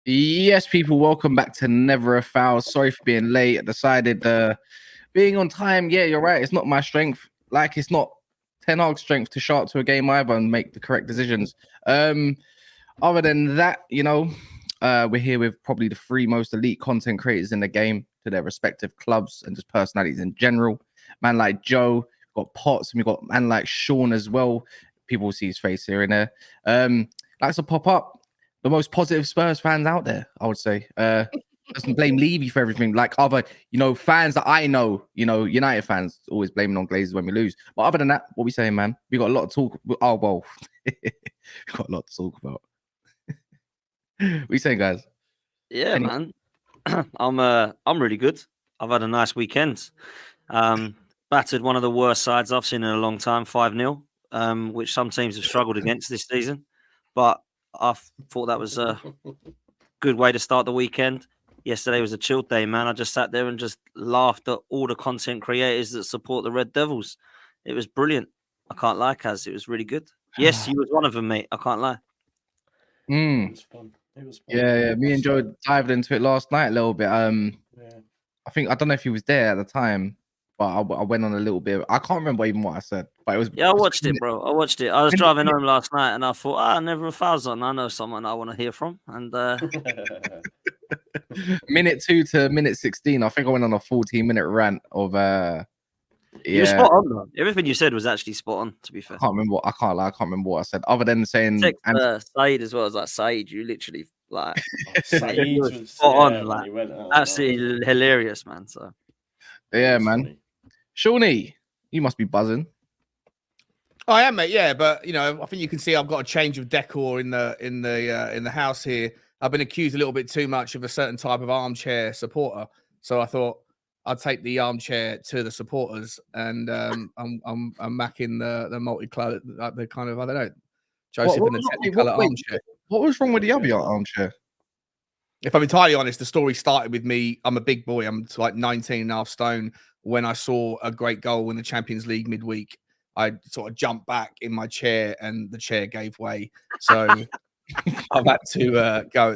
Yes, people, welcome back to Never a Foul. Sorry for being late. I decided being on time, yeah, you're right. It's not my strength. Like, it's not Ten Hag's strength to show up to a game either and make the correct decisions. Other than that, we're here with probably the three most elite content creators in the game to their respective clubs and just personalities in general. Man like Joe, got Potts, and we've got man like Sean as well. People will see his face here and there. Likes to pop up. The most positive Spurs fans out there, I would say. Doesn't blame Levy for everything. Like other, fans that I know, United fans always blaming on Glazers when we lose. But other than that, what we saying, man? We got a lot to talk. Oh well, we got a lot to talk about. What you saying, guys? Yeah, man. I'm really good. I've had a nice weekend. Battered one of the worst sides I've seen in a long time, 5-0, which some teams have struggled against this season. But I thought that was a good way to start the weekend. Yesterday was a chilled day, man. I just sat there and just laughed at all the content creators that support the Red Devils. It was brilliant. I can't lie, Kaz. It was really good. Yes, you was one of them, mate. I can't lie. It was fun. Yeah. Me and Joe dived into it last night a little bit. I don't know if he was there at the time, but I went on a little bit. I can't remember even what I said, but it was. Yeah, I watched it, bro. I watched it. I was driving home last night, and I thought, Never a Foul's on. I know someone I want to hear from, and minute 2 to minute 16. I think I went on a 14-minute rant of You were spot on, though. Everything you said was actually spot on, to be fair. I can't remember what I said, other than saying Said as well as like Said, you literally like Said was spot on, like absolutely hilarious, man. So yeah, man. Funny. Shawnee, you must be buzzing. I am, mate. Yeah, but I think you can see I've got a change of decor in the house here. I've been accused a little bit too much of a certain type of armchair supporter, so I thought I'd take the armchair to the supporters, and I'm macking the multi-color, the kind of, I don't know, Joseph and the technicolor armchair. What was wrong with the other armchair? If I'm entirely honest, the story started with me. I'm a big boy. I'm like 19 and a half stone. When I saw a great goal in the Champions League midweek, I sort of jumped back in my chair and the chair gave way. So I've had to go.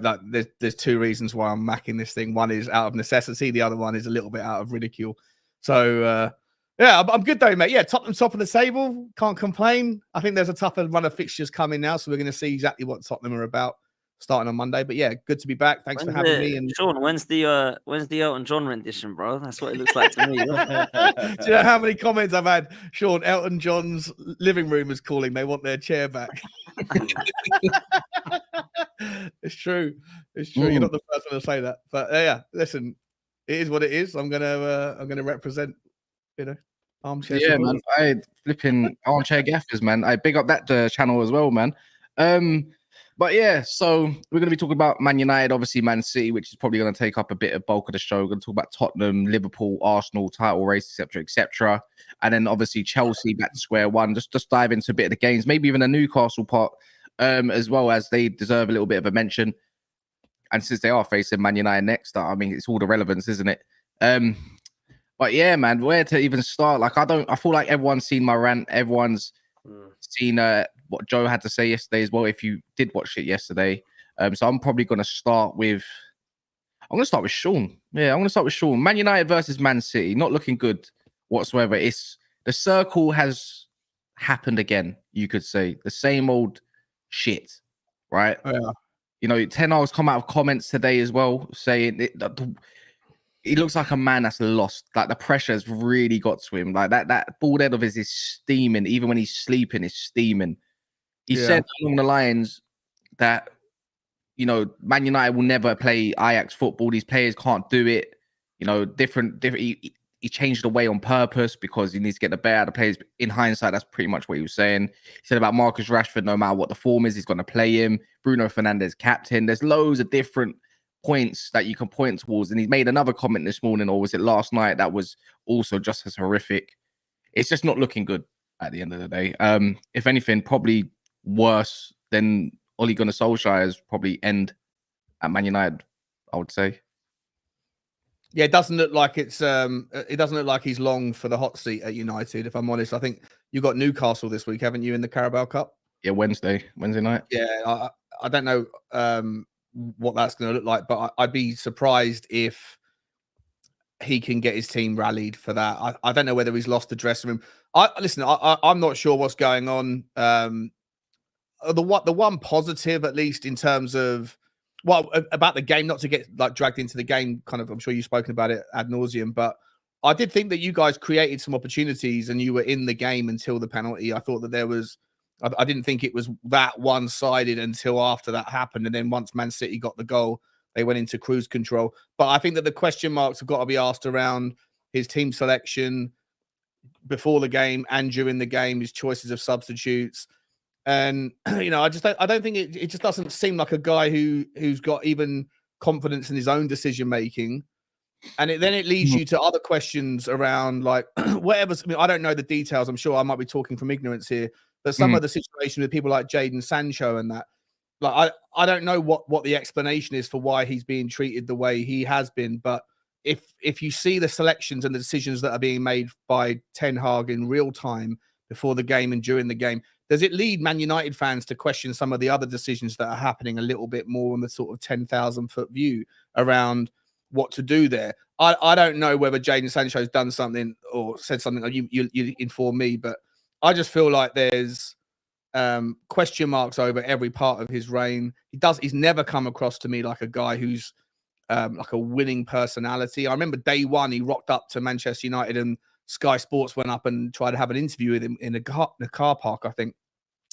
There's two reasons why I'm macking this thing. One is out of necessity. The other one is a little bit out of ridicule. So yeah, I'm good though, mate. Yeah, Tottenham top of the table. Can't complain. I think there's a tougher run of fixtures coming now, so we're going to see exactly what Tottenham are about starting on Monday. But yeah, good to be back. Thanks for having me. And Sean, when's the Elton John rendition, bro? That's what it looks like to me. Do you know how many comments I've had? Sean, Elton John's living room is calling. They want their chair back. It's true. It's true. You're not the first one to say that. But yeah, listen, it is what it is. I'm gonna represent, armchair. Yeah, man. I flipping armchair gaffers, man. I big up that channel as well, man. But yeah, so we're going to be talking about Man United, obviously Man City, which is probably going to take up a bit of bulk of the show. We're going to talk about Tottenham, Liverpool, Arsenal, title race, etc., etc. And then obviously Chelsea back to square one. Just dive into a bit of the games, maybe even a Newcastle part, as well, as they deserve a little bit of a mention. And since they are facing Man United next, I mean, it's all the relevance, isn't it? But yeah, man, where to even start? Like, I feel like everyone's seen my rant. Everyone's seen what Joe had to say yesterday as well, if you did watch it yesterday. So I'm probably going to start with Sean. Yeah, I'm going to start with Sean. Man United versus Man City, not looking good whatsoever. It's the circle has happened again, you could say. The same old shit, right? Yeah. Ten Hag's come out of comments today as well, saying he looks like a man that's lost. Like, the pressure has really got to him. Like, that bald head of his is steaming. Even when he's sleeping, it's steaming. He said along the lines that, Man United will never play Ajax football. These players can't do it. Different. He changed the way on purpose because he needs to get the better out of players. In hindsight, that's pretty much what he was saying. He said about Marcus Rashford, no matter what the form is, he's going to play him. Bruno Fernandes, captain. There's loads of different points that you can point towards. And he's made another comment this morning, or was it last night, that was also just as horrific. it's just not looking good at the end of the day. If anything, probably worse than Ole Gunnar Solskjaer's probably end at Man United, I would say. Yeah, it doesn't look like it doesn't look like he's long for the hot seat at United, if I'm honest. I think you got Newcastle this week, haven't you, in the Carabao Cup? Yeah, Wednesday night. Yeah, I don't know what that's going to look like, but I'd be surprised if he can get his team rallied for that. I don't know whether he's lost the dressing room. I'm not sure what's going on. The one positive, at least in terms of about the game, not to get like dragged into the game, kind of, I'm sure you've spoken about it ad nauseum, but I did think that you guys created some opportunities and you were in the game until the penalty. I thought that I didn't think it was that one-sided until after that happened. And then once Man City got the goal, they went into cruise control. But I think that the question marks have got to be asked around his team selection before the game and during the game, his choices of substitutes. And I don't think it just doesn't seem like a guy who's got even confidence in his own decision making. And then it leads you to other questions around like whatever. I mean, I don't know the details. I'm sure I might be talking from ignorance here, but some of the situation with people like Jadon Sancho and that, like I don't know what the explanation is for why he's being treated the way he has been. But if you see the selections and the decisions that are being made by Ten Hag in real time before the game and during the game, does it lead Man United fans to question some of the other decisions that are happening a little bit more on the sort of 10,000-foot view around what to do there? I don't know whether Jadon Sancho's done something or said something. You inform me, but I just feel like there's question marks over every part of his reign. He's never come across to me like a guy who's like a winning personality. I remember day one, he rocked up to Manchester United and Sky Sports went up and tried to have an interview with him in a car park, I think.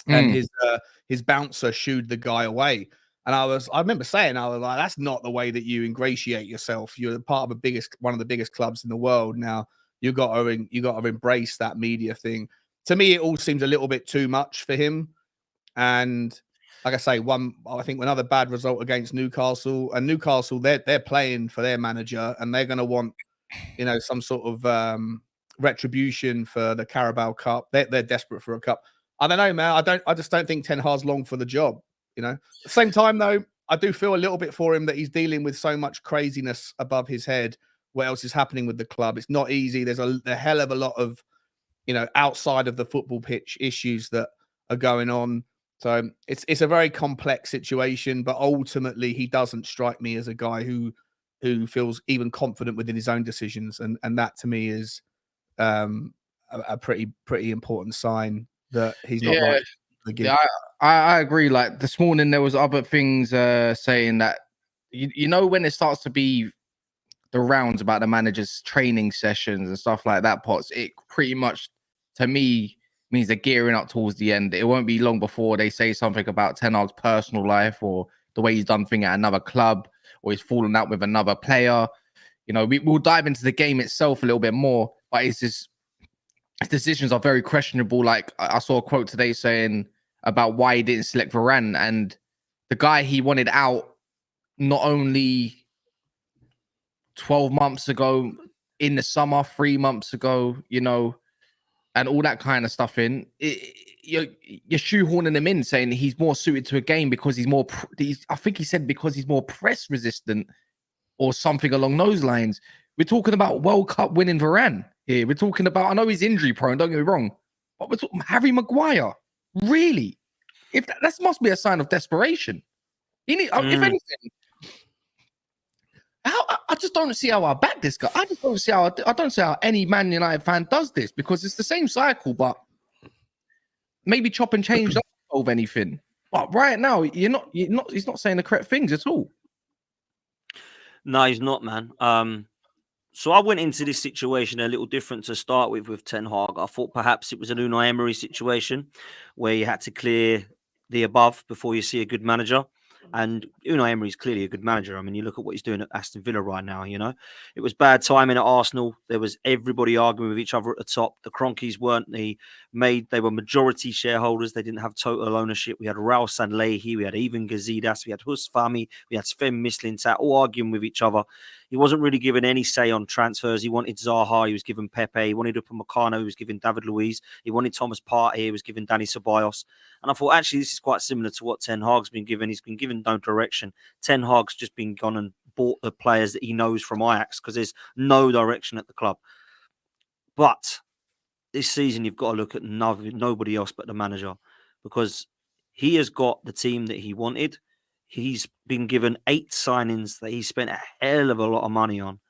And his bouncer shooed the guy away. And I remember saying, I was like, that's not the way that you ingratiate yourself. You're part of one of the biggest clubs in the world. Now you got to embrace that media thing. To me, it all seems a little bit too much for him. And like I say, I think another bad result against Newcastle. And Newcastle, they're playing for their manager, and they're going to want, some sort of retribution for the Carabao Cup. They're desperate for a cup. I don't know, man. I just don't think Ten Hag's long for the job. At the same time, though, I do feel a little bit for him that he's dealing with so much craziness above his head. What else is happening with the club? It's not easy. There's a hell of a lot of, outside of the football pitch issues that are going on. So it's a very complex situation, but ultimately he doesn't strike me as a guy who feels even confident within his own decisions. And that to me is a pretty important sign that he's not right for the gig. Yeah, I agree. Like this morning, there was other things saying that when it starts to be the rounds about the manager's training sessions and stuff like that, Potts, it pretty much to me means they're gearing up towards the end. It won't be long before they say something about Ten Hag's personal life or the way he's done things at another club or he's fallen out with another player. We'll dive into the game itself a little bit more, but it's just his decisions are very questionable. Like I saw a quote today saying about why he didn't select Varane, and the guy he wanted out not only 12 months ago, in the summer, 3 months ago, and all that kind of stuff in. You're shoehorning him in saying he's more suited to a game because I think he said because he's more press resistant or something along those lines. We're talking about World Cup winning Varane here. We're talking about, I know he's injury prone, don't get me wrong, but we're talking Harry Maguire. Really? If that must be a sign of desperation. If anything, I just don't see how I back this guy. I don't see how any Man United fan does this, because it's the same cycle, but maybe chop and change doesn't solve anything. But right now, he's not saying the correct things at all. No, he's not, man. So I went into this situation a little different to start with Ten Hag. I thought perhaps it was an Unai Emery situation where you had to clear the above before you see a good manager. And Unai Emery is clearly a good manager. I mean, you look at what he's doing at Aston Villa right now, It was bad timing at Arsenal. There was everybody arguing with each other at the top. The Cronkies they were majority shareholders. They didn't have total ownership. We had Raul Sanlehi, we had Ivan Gazidis, we had Hus Fahmy, we had Sven Mislintat, all arguing with each other. He wasn't really given any say on transfers. He wanted Zaha, he was given Pepe. He wanted Upamecano, he was given David Luiz. He wanted Thomas Partey, he was given Danny Ceballos. And I thought, actually, this is quite similar to what Ten Hag's been given. He's been given no direction. Ten Hag's just been gone and bought the players that he knows from Ajax because there's no direction at the club. But this season, you've got to look at nobody else but the manager, because he has got the team that he wanted. He's been given 8 signings that he spent a hell of a lot of money on.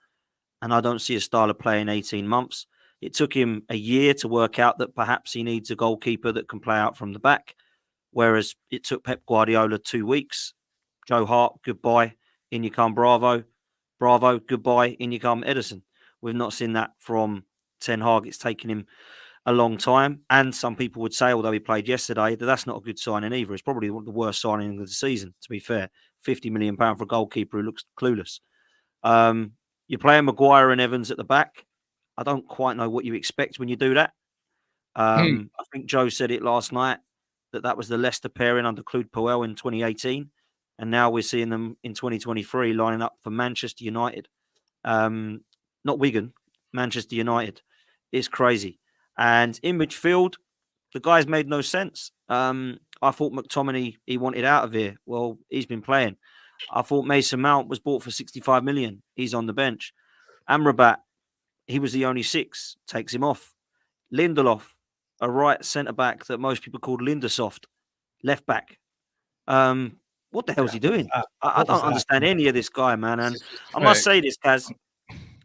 And I don't see a style of play in 18 months. It took him a year to work out that perhaps he needs a goalkeeper that can play out from the back, whereas it took Pep Guardiola 2 weeks. Joe Hart, goodbye. In you come Bravo. Bravo, goodbye. In you come Edison. We've not seen that from Ten Hag. It's taken him a long time. And some people would say, although he played yesterday, that that's not a good signing either. It's probably the worst signing of the season, to be fair. £50 million for a goalkeeper who looks clueless. You're playing Maguire and Evans at the back. I don't quite know what you expect when you do that. I think Joe said it last night that was the Leicester pairing under Claude Puel in 2018. And now we're seeing them in 2023 lining up for Manchester United. Not Wigan, Manchester United. It's crazy. And in midfield, the guys made no sense. I thought McTominay, he wanted out of here. Well, he's been playing. I thought Mason Mount was bought for 65 million. He's on the bench. Amrabat, he was the only 6. Takes him off. Lindelof, a right centre-back that most people called Lindersoft. Left back. What the hell is he doing? I don't understand any of this guy, man. And I must say this, Kaz.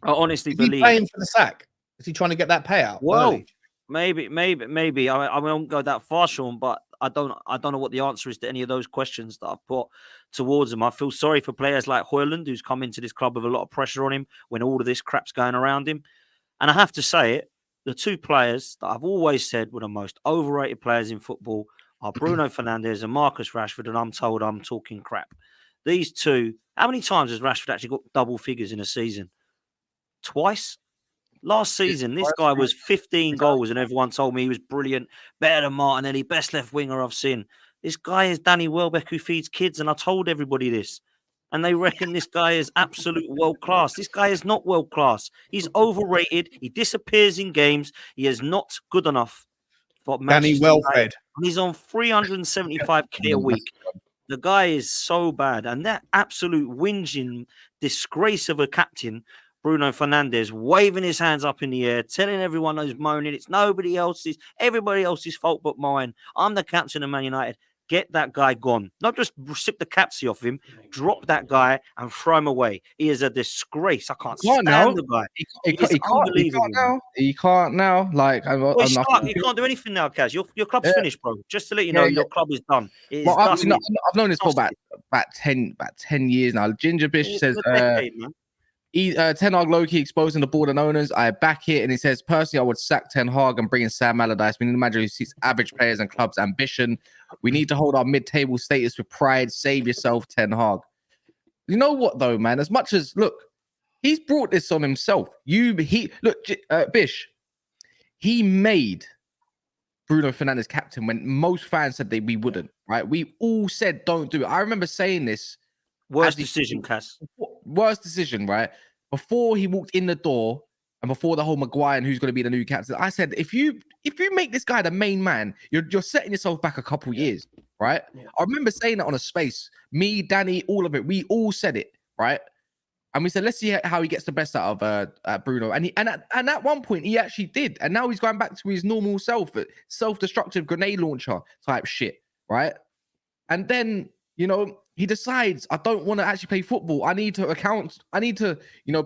I honestly believe. Is he playing for the sack? Is he trying to get that payout? Well, early? maybe. I won't go that far, Sean, but I don't know what the answer is to any of those questions that I've put towards him. I feel sorry for players like Højlund, who's come into this club with a lot of pressure on him when all of this crap's going around him. And I have to say it, the 2 players that I've always said were the most overrated players in football are Bruno Fernandes and Marcus Rashford, and I'm told I'm talking crap. These 2, how many times has Rashford actually got double figures in a season? Twice? Last season, this guy was 15 goals and everyone told me he was brilliant, better than Martinelli, best left winger I've seen. This guy is Danny Welbeck who feeds kids, and I told everybody this. And they reckon this guy is absolute world class. This guy is not world class. He's overrated. He disappears in games. He is not good enough for Danny well-fed. He's on 375k a week. The guy is so bad. And that absolute whinging disgrace of a captain, Bruno Fernandes, waving his hands up in the air, telling everyone who's moaning, it's everybody else's fault but mine. I'm the captain of Man United. Get that guy gone. Not just sip the capsy off him, drop that guy and throw him away. He is a disgrace. I can't stand the guy. He can't now. Like, you can't do anything now, Kaz. Your club's finished, bro. Just to let you know, your club is done. I've known this for about 10 years now. Ginger Bish says, Ten Hag low-key exposing the board and owners. I back it, and he says, personally, I would sack Ten Hag and bring in Sam Allardyce. We need a manager who sees average players and clubs' ambition. We need to hold our mid-table status with pride. Save yourself, Ten Hag. You know what, though, man? As much as, look, he's brought this on himself. Bish, he made Bruno Fernandes captain when most fans said we wouldn't, right? We all said don't do it. I remember saying this. Worst decision, Cass. Worst decision, right? Before he walked in the door and before the whole Maguire and who's going to be the new captain, I said, if you make this guy the main man, you're setting yourself back a couple years, right? Yeah. I remember saying that on a space. Me, Danny, all of it. We all said it, right? And we said, let's see how he gets the best out of Bruno. And at one point, he actually did. And now he's going back to his normal self-destructive grenade launcher type shit, right? And then, he decides, I don't want to actually play football. I need to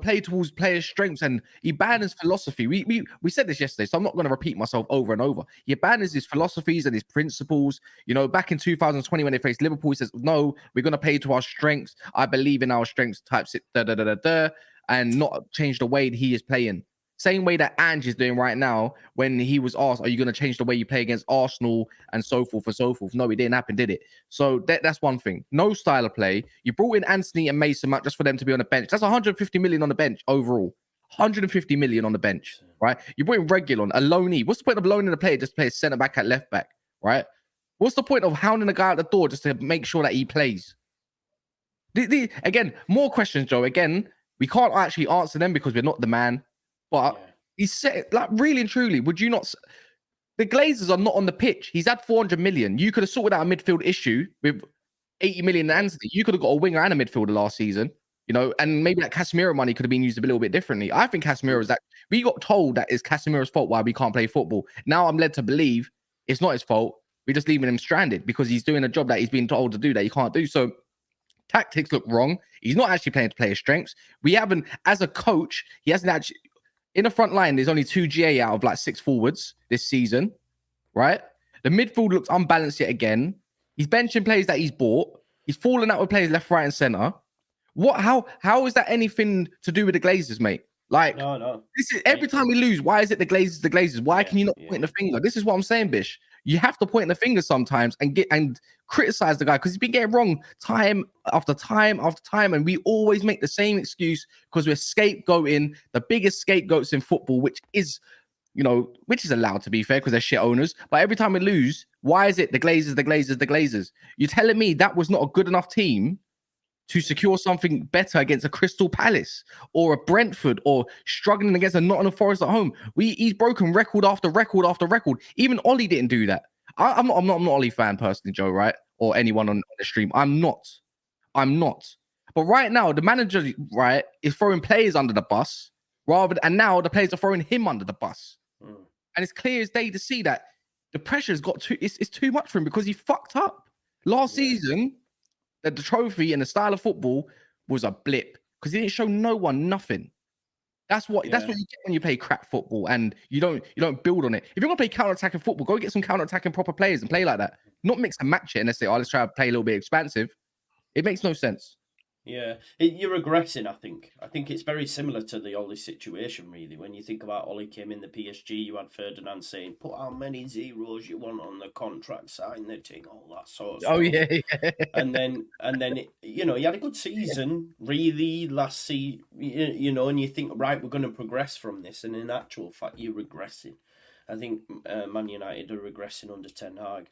play towards players' strengths. And he abandons philosophy. We said this yesterday, so I'm not going to repeat myself over and over. He abandons his philosophies and his principles. Back in 2020 when they faced Liverpool, he says, no, we're going to play to our strengths. I believe in our strengths, type and not change the way that he is playing. Same way that Ange is doing right now when he was asked, are you going to change the way you play against Arsenal and so forth and so forth? No, it didn't happen, did it? So that's one thing. No style of play. You brought in Anthony and Mason Mount just for them to be on the bench. That's 150 million on the bench overall. 150 million on the bench, right? You brought in Reguilon, a loanee. What's the point of loaning a player just to play centre back at left back, right? What's the point of hounding a guy out the door just to make sure that he plays? Again, more questions, Joe. Again, We can't actually answer them because we're not the man. But Yeah. he's said, like, really and truly, would you not? The Glazers are not on the pitch. He's had 400 million. You could have sorted out a midfield issue with 80 million in Anthony. You could have got a winger and a midfielder last season, you know, and maybe that Casemiro money could have been used a little bit differently. I think Casemiro is that we got told that it's Casemiro's fault why we can't play football. Now I'm led to believe it's not his fault. We're just leaving him stranded because he's doing a job that he's been told to do that he can't do. So tactics look wrong. He's not actually playing to play his strengths. We haven't, as a coach, he hasn't actually. In the front line, there's only 2 GA out of like 6 forwards this season, right? The midfield looks unbalanced yet again. He's benching players that he's bought. He's falling out with players left, right, and center. What? How is that anything to do with the Glazers, mate? Like, No. this is every time we lose. Why is it the Glazers? The Glazers. Why can you not point the finger? This is what I'm saying, Bish. You have to point the finger sometimes and criticize the guy because he's been getting wrong time after time after time, and we always make the same excuse because we're scapegoating the biggest scapegoats in football, which is, you know, which is allowed to be fair because they're shit owners. But every time we lose, why is it the Glazers, the Glazers, the Glazers? You're telling me that was not a good enough team to secure something better against a Crystal Palace or a Brentford or struggling against a Nottingham Forest at home? He's broken record after record after record. Even Ollie didn't do that. I'm not an Ollie fan personally, Joe, right? Or anyone on the stream. I'm not. But right now, the manager, right, is throwing players under the bus and now the players are throwing him under the bus. And it's clear as day to see that the pressure's got it's too much for him because he fucked up. Last season, the trophy and the style of football was a blip because he didn't show no one nothing. That's what you get when you play crap football and you don't build on it. If you're gonna play counter-attacking football, go get some counter-attacking proper players and play like that. Not mix and match it and let's say, let's try to play a little bit expansive. It makes no sense. Yeah, you're regressing, I think. I think it's very similar to the Ollie situation, really. When you think about Ollie came in the PSG, you had Ferdinand saying, put how many zeros you want on the contract, sign the thing, all that sort of stuff. Oh, yeah. And then you know, he had a good season, really, last season, you know, and you think, right, we're going to progress from this. And in actual fact, you're regressing. I think Man United are regressing under Ten Hag.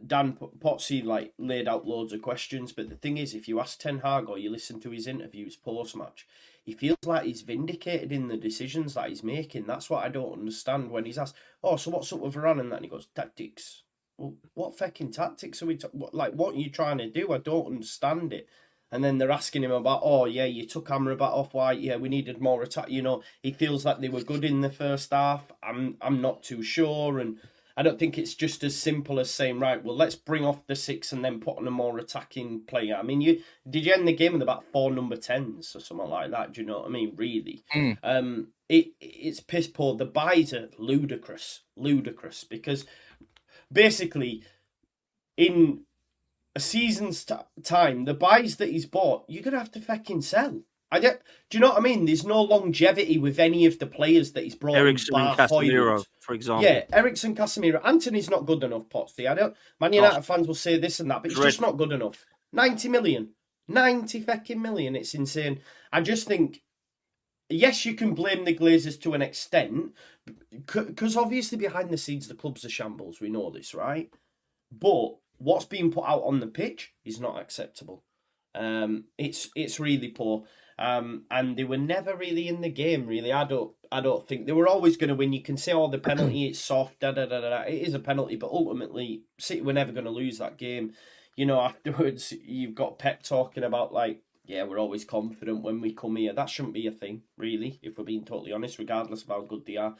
Dan Potsy laid out loads of questions, but the thing is, if you ask Ten Hag or you listen to his interviews post-match, he feels like he's vindicated in the decisions that he's making. That's what I don't understand when he's asked, oh, so what's up with Varane and that? And he goes, tactics. Well, what fucking tactics are we what are you trying to do? I don't understand it. And then they're asking him about, oh, yeah, you took Amrabat off White. Yeah, we needed more attack. You know, he feels like they were good in the first half. I'm not too sure. And I don't think it's just as simple as saying, right, well, let's bring off the 6 and then put on a more attacking player. I mean, did you end the game with about 4 number 10s or something like that? Do you know what I mean? Really? It's piss poor. The buys are ludicrous because basically in a season's time, the buys that he's bought, you're going to have to fucking sell. Do you know what I mean? There's no longevity with any of the players that he's brought. Eriksen and Casemiro, for example. Yeah, Eriksen, Casemiro. Anthony's not good enough, Potsy. Man United fans will say this and that, but it's just not good enough. 90 million. 90 fucking million. It's insane. I just think, yes, you can blame the Glazers to an extent, because obviously behind the scenes, the club's a shambles. We know this, right? But what's being put out on the pitch is not acceptable. It's really poor. And they were never really in the game, really. I don't think they were always going to win. You can say, oh, the penalty, it's soft, It is a penalty, but ultimately, City were never going to lose that game. You know, afterwards, you've got Pep talking about, yeah, we're always confident when we come here. That shouldn't be a thing, really, if we're being totally honest, regardless of how good they are.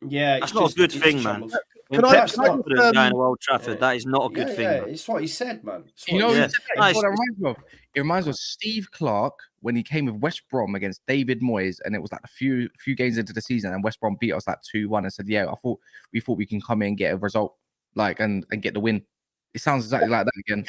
Yeah, that's not a good thing, man. Can I going to Old Trafford? That is not a good thing. Yeah, it's what he said, man. You know, it reminds me of Steve Clark when he came with West Brom against David Moyes, and it was like a few games into the season, and West Brom beat us like 2-1, and said, "Yeah, we thought we can come in and get a result, and get the win." It sounds exactly like that again.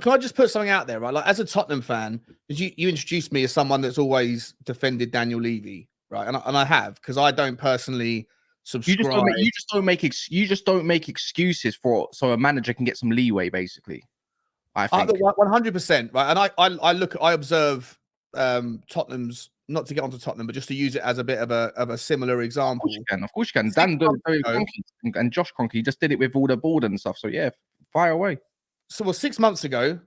Can I just put something out there, right? Like, as a Tottenham fan, because you introduced me as someone that's always defended Daniel Levy, right? And I have, because I don't personally subscribe. You just don't make excuses so a manager can get some leeway, basically. I think 100%, right? And I observe Tottenham's, not to get onto Tottenham, but just to use it as a bit of a similar example. Of course you can. Dan and Josh Kroenke just did it with all the board and stuff. So yeah, fire away. So 6 months ago,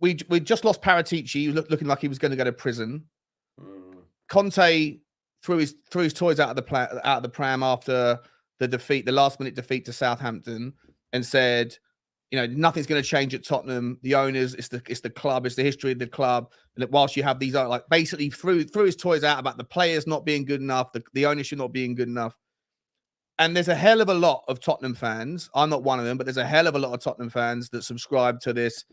we just lost Paratici, looking like he was going to go to prison. Mm. Conte threw his toys out of the pram after the last minute defeat to Southampton, and said, nothing's going to change at Tottenham. The owners, it's the club, it's the history of the club. And that whilst you have these, like, basically threw his toys out about the players not being good enough, the ownership not being good enough. And there's a hell of a lot of Tottenham fans. I'm not one of them, but there's a hell of a lot of Tottenham fans that subscribe to this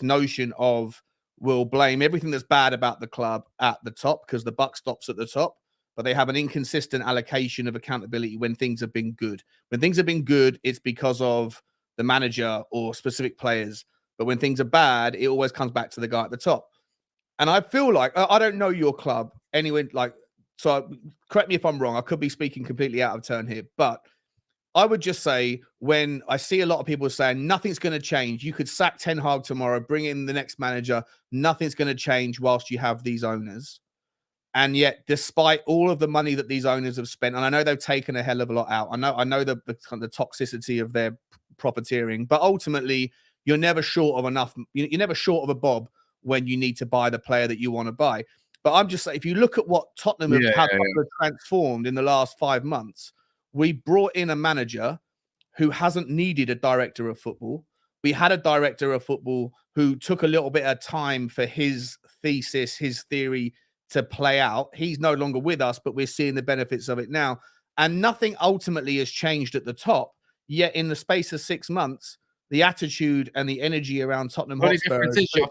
notion of, we'll blame everything that's bad about the club at the top because the buck stops at the top. But they have an inconsistent allocation of accountability when things have been good. When things have been good, it's because of the manager or specific players. But when things are bad, it always comes back to the guy at the top. And I feel like, I don't know your club anyway, so correct me if I'm wrong. I could be speaking completely out of turn here, but I would just say, when I see a lot of people saying nothing's going to change, you could sack Ten Hag tomorrow, bring in the next manager, nothing's going to change whilst you have these owners. And yet, despite all of the money that these owners have spent, and I know they've taken a hell of a lot out, I know the toxicity of their profiteering, but ultimately, you're never short of enough. You're never short of a bob when you need to buy the player that you want to buy. But I'm just saying, if you look at what Tottenham have transformed in the last 5 months, we brought in a manager who hasn't needed a director of football. We had a director of football who took a little bit of time for his thesis, his theory to play out. He's no longer with us, but we're seeing the benefits of it now. And nothing ultimately has changed at the top. Yet in the space of 6 months, the attitude and the energy around Tottenham Hotspur. I think you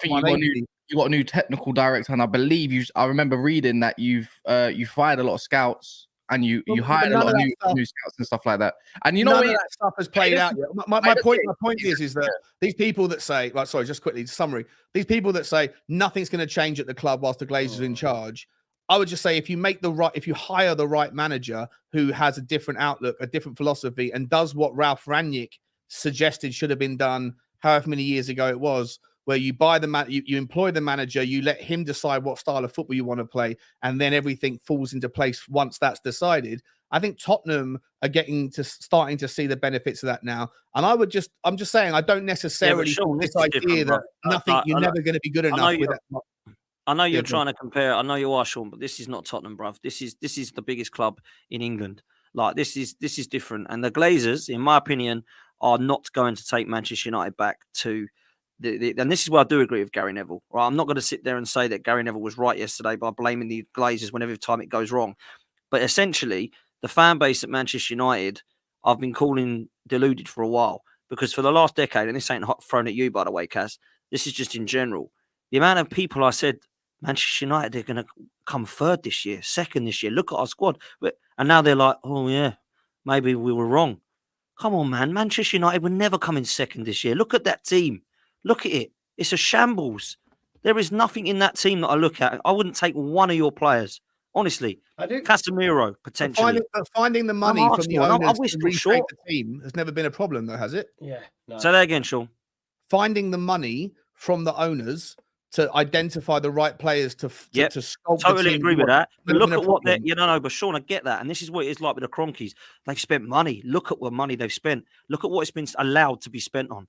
got a new technical director, and I believe I remember reading that you fired a lot of scouts and you hired a lot of new scouts and stuff like that. And none of that stuff has played out yet. My point is that these people that say, just quickly, summary, these people that say nothing's going to change at the club whilst the Glazers are in charge, I would just say, if you hire the right manager who has a different outlook, a different philosophy, and does what Ralph Rangnick suggested should have been done however many years ago it was, where you buy you employ the manager, you let him decide what style of football you want to play, and then everything falls into place once that's decided. I think Tottenham are starting to see the benefits of that now. And I'm just saying, I don't necessarily Sean, this idea that you're never going to be good enough with that. I know you're trying to compare. I know you are, Sean, but this is not Tottenham, bruv. This is the biggest club in England. Like, this is different. And the Glazers, in my opinion, are not going to take Manchester United back to and this is where I do agree with Gary Neville. Right, I'm not going to sit there and say that Gary Neville was right yesterday by blaming the Glazers whenever time it goes wrong. But essentially, the fan base at Manchester United, I've been calling deluded for a while, because for the last decade, and this ain't thrown at you, by the way, Kaz, this is just in general, the amount of people I said, Manchester United, they're going to come third this year, second this year. Look at our squad. And now they're like, oh, yeah, maybe we were wrong. Come on, man. Manchester United were never coming second this year. Look at that team. Look at it. It's a shambles. There is nothing in that team that I look at. I wouldn't take one of your players. Honestly. I do. Casemiro, potentially. Finding the money from the owners to reshape the team has never been a problem, though, has it? Yeah. No. Say that again, Sean. Finding the money from the owners to identify the right players to sculpt. Totally agree with that. But look at what they're, but Sean, I get that. And this is what it is like with the Cronkies. They've spent money. Look at what money they've spent. Look at what it's been allowed to be spent on.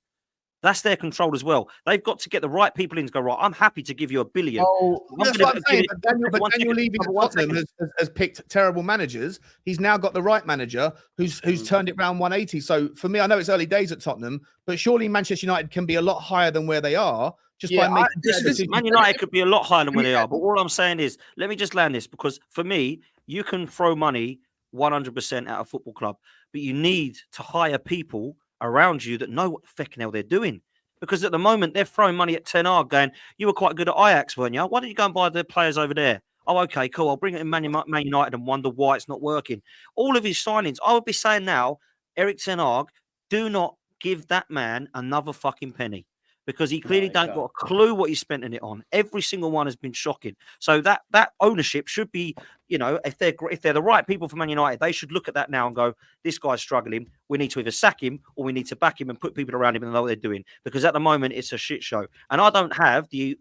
That's their control as well. They've got to get the right people in to go, right, I'm happy to give you $1 billion. Oh, that's what I'm saying. But Daniel Levy at Tottenham has picked terrible managers. He's now got the right manager who's turned it around 180. So for me, I know it's early days at Tottenham, but surely Manchester United can be a lot higher than where they are. Man United could be a lot higher than where they are. But all I'm saying is, let me just land this, because for me, you can throw money 100% at a football club, but you need to hire people around you that know what the fucking hell they're doing. Because at the moment, they're throwing money at Ten Hag going, you were quite good at Ajax, weren't you? Why don't you go and buy the players over there? Oh, okay, cool. I'll bring it in Man United and wonder why it's not working. All of his signings, I would be saying now, Eric Ten Hag, do not give that man another fucking penny. Because he clearly don't got a clue what he's spending it on. Every single one has been shocking. So that ownership should be, if they're the right people for Man United, they should look at that now and go, this guy's struggling. We need to either sack him or we need to back him and put people around him and know what they're doing. Because at the moment it's a shit show. And I don't have the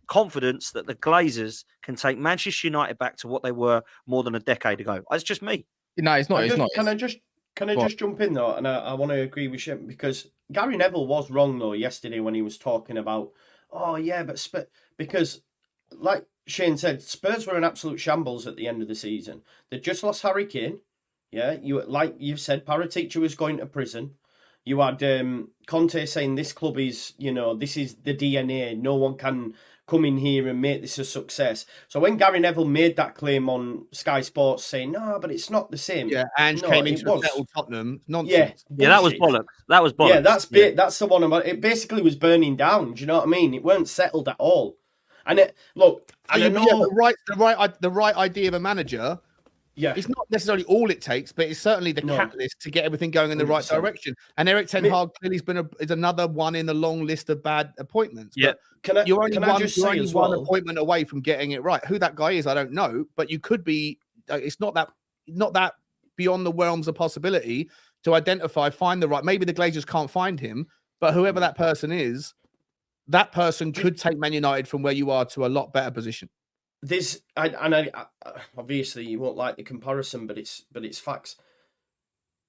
confidence that the Glazers can take Manchester United back to what they were more than a decade ago. It's just me. No, it's not. It's not. Can I just Can I just jump in though? And I want to agree with Shane, because Gary Neville was wrong though yesterday when he was talking about, oh yeah, but because like Shane said, Spurs were an absolute shambles at the end of the season. They just lost Harry Kane. Yeah, like you've said, Paratici was going to prison. You had Conte saying this club is, this is the DNA. No one can come in here and make this a success. So when Gary Neville made that claim on Sky Sports saying, no, but it's not the same. Yeah, Ange came into a settled Tottenham. Nonsense. Yeah, that was bollocks. That was bollocks. Yeah, that's the one about it. Basically was burning down. Do you know what I mean? It weren't settled at all. And look, and I know the right idea of a manager. Yeah, it's not necessarily all it takes, but it's certainly the catalyst to get everything going in the right direction. And Eric Ten Hag clearly is another one in the long list of bad appointments. Yeah, you're only one appointment away from getting it right. Who that guy is, I don't know, but you could be. It's not that beyond the realms of possibility to identify, find the right. Maybe the Glazers can't find him, but whoever that person is, that person could take Man United from where you are to a lot better position. I obviously you won't like the comparison, but it's facts.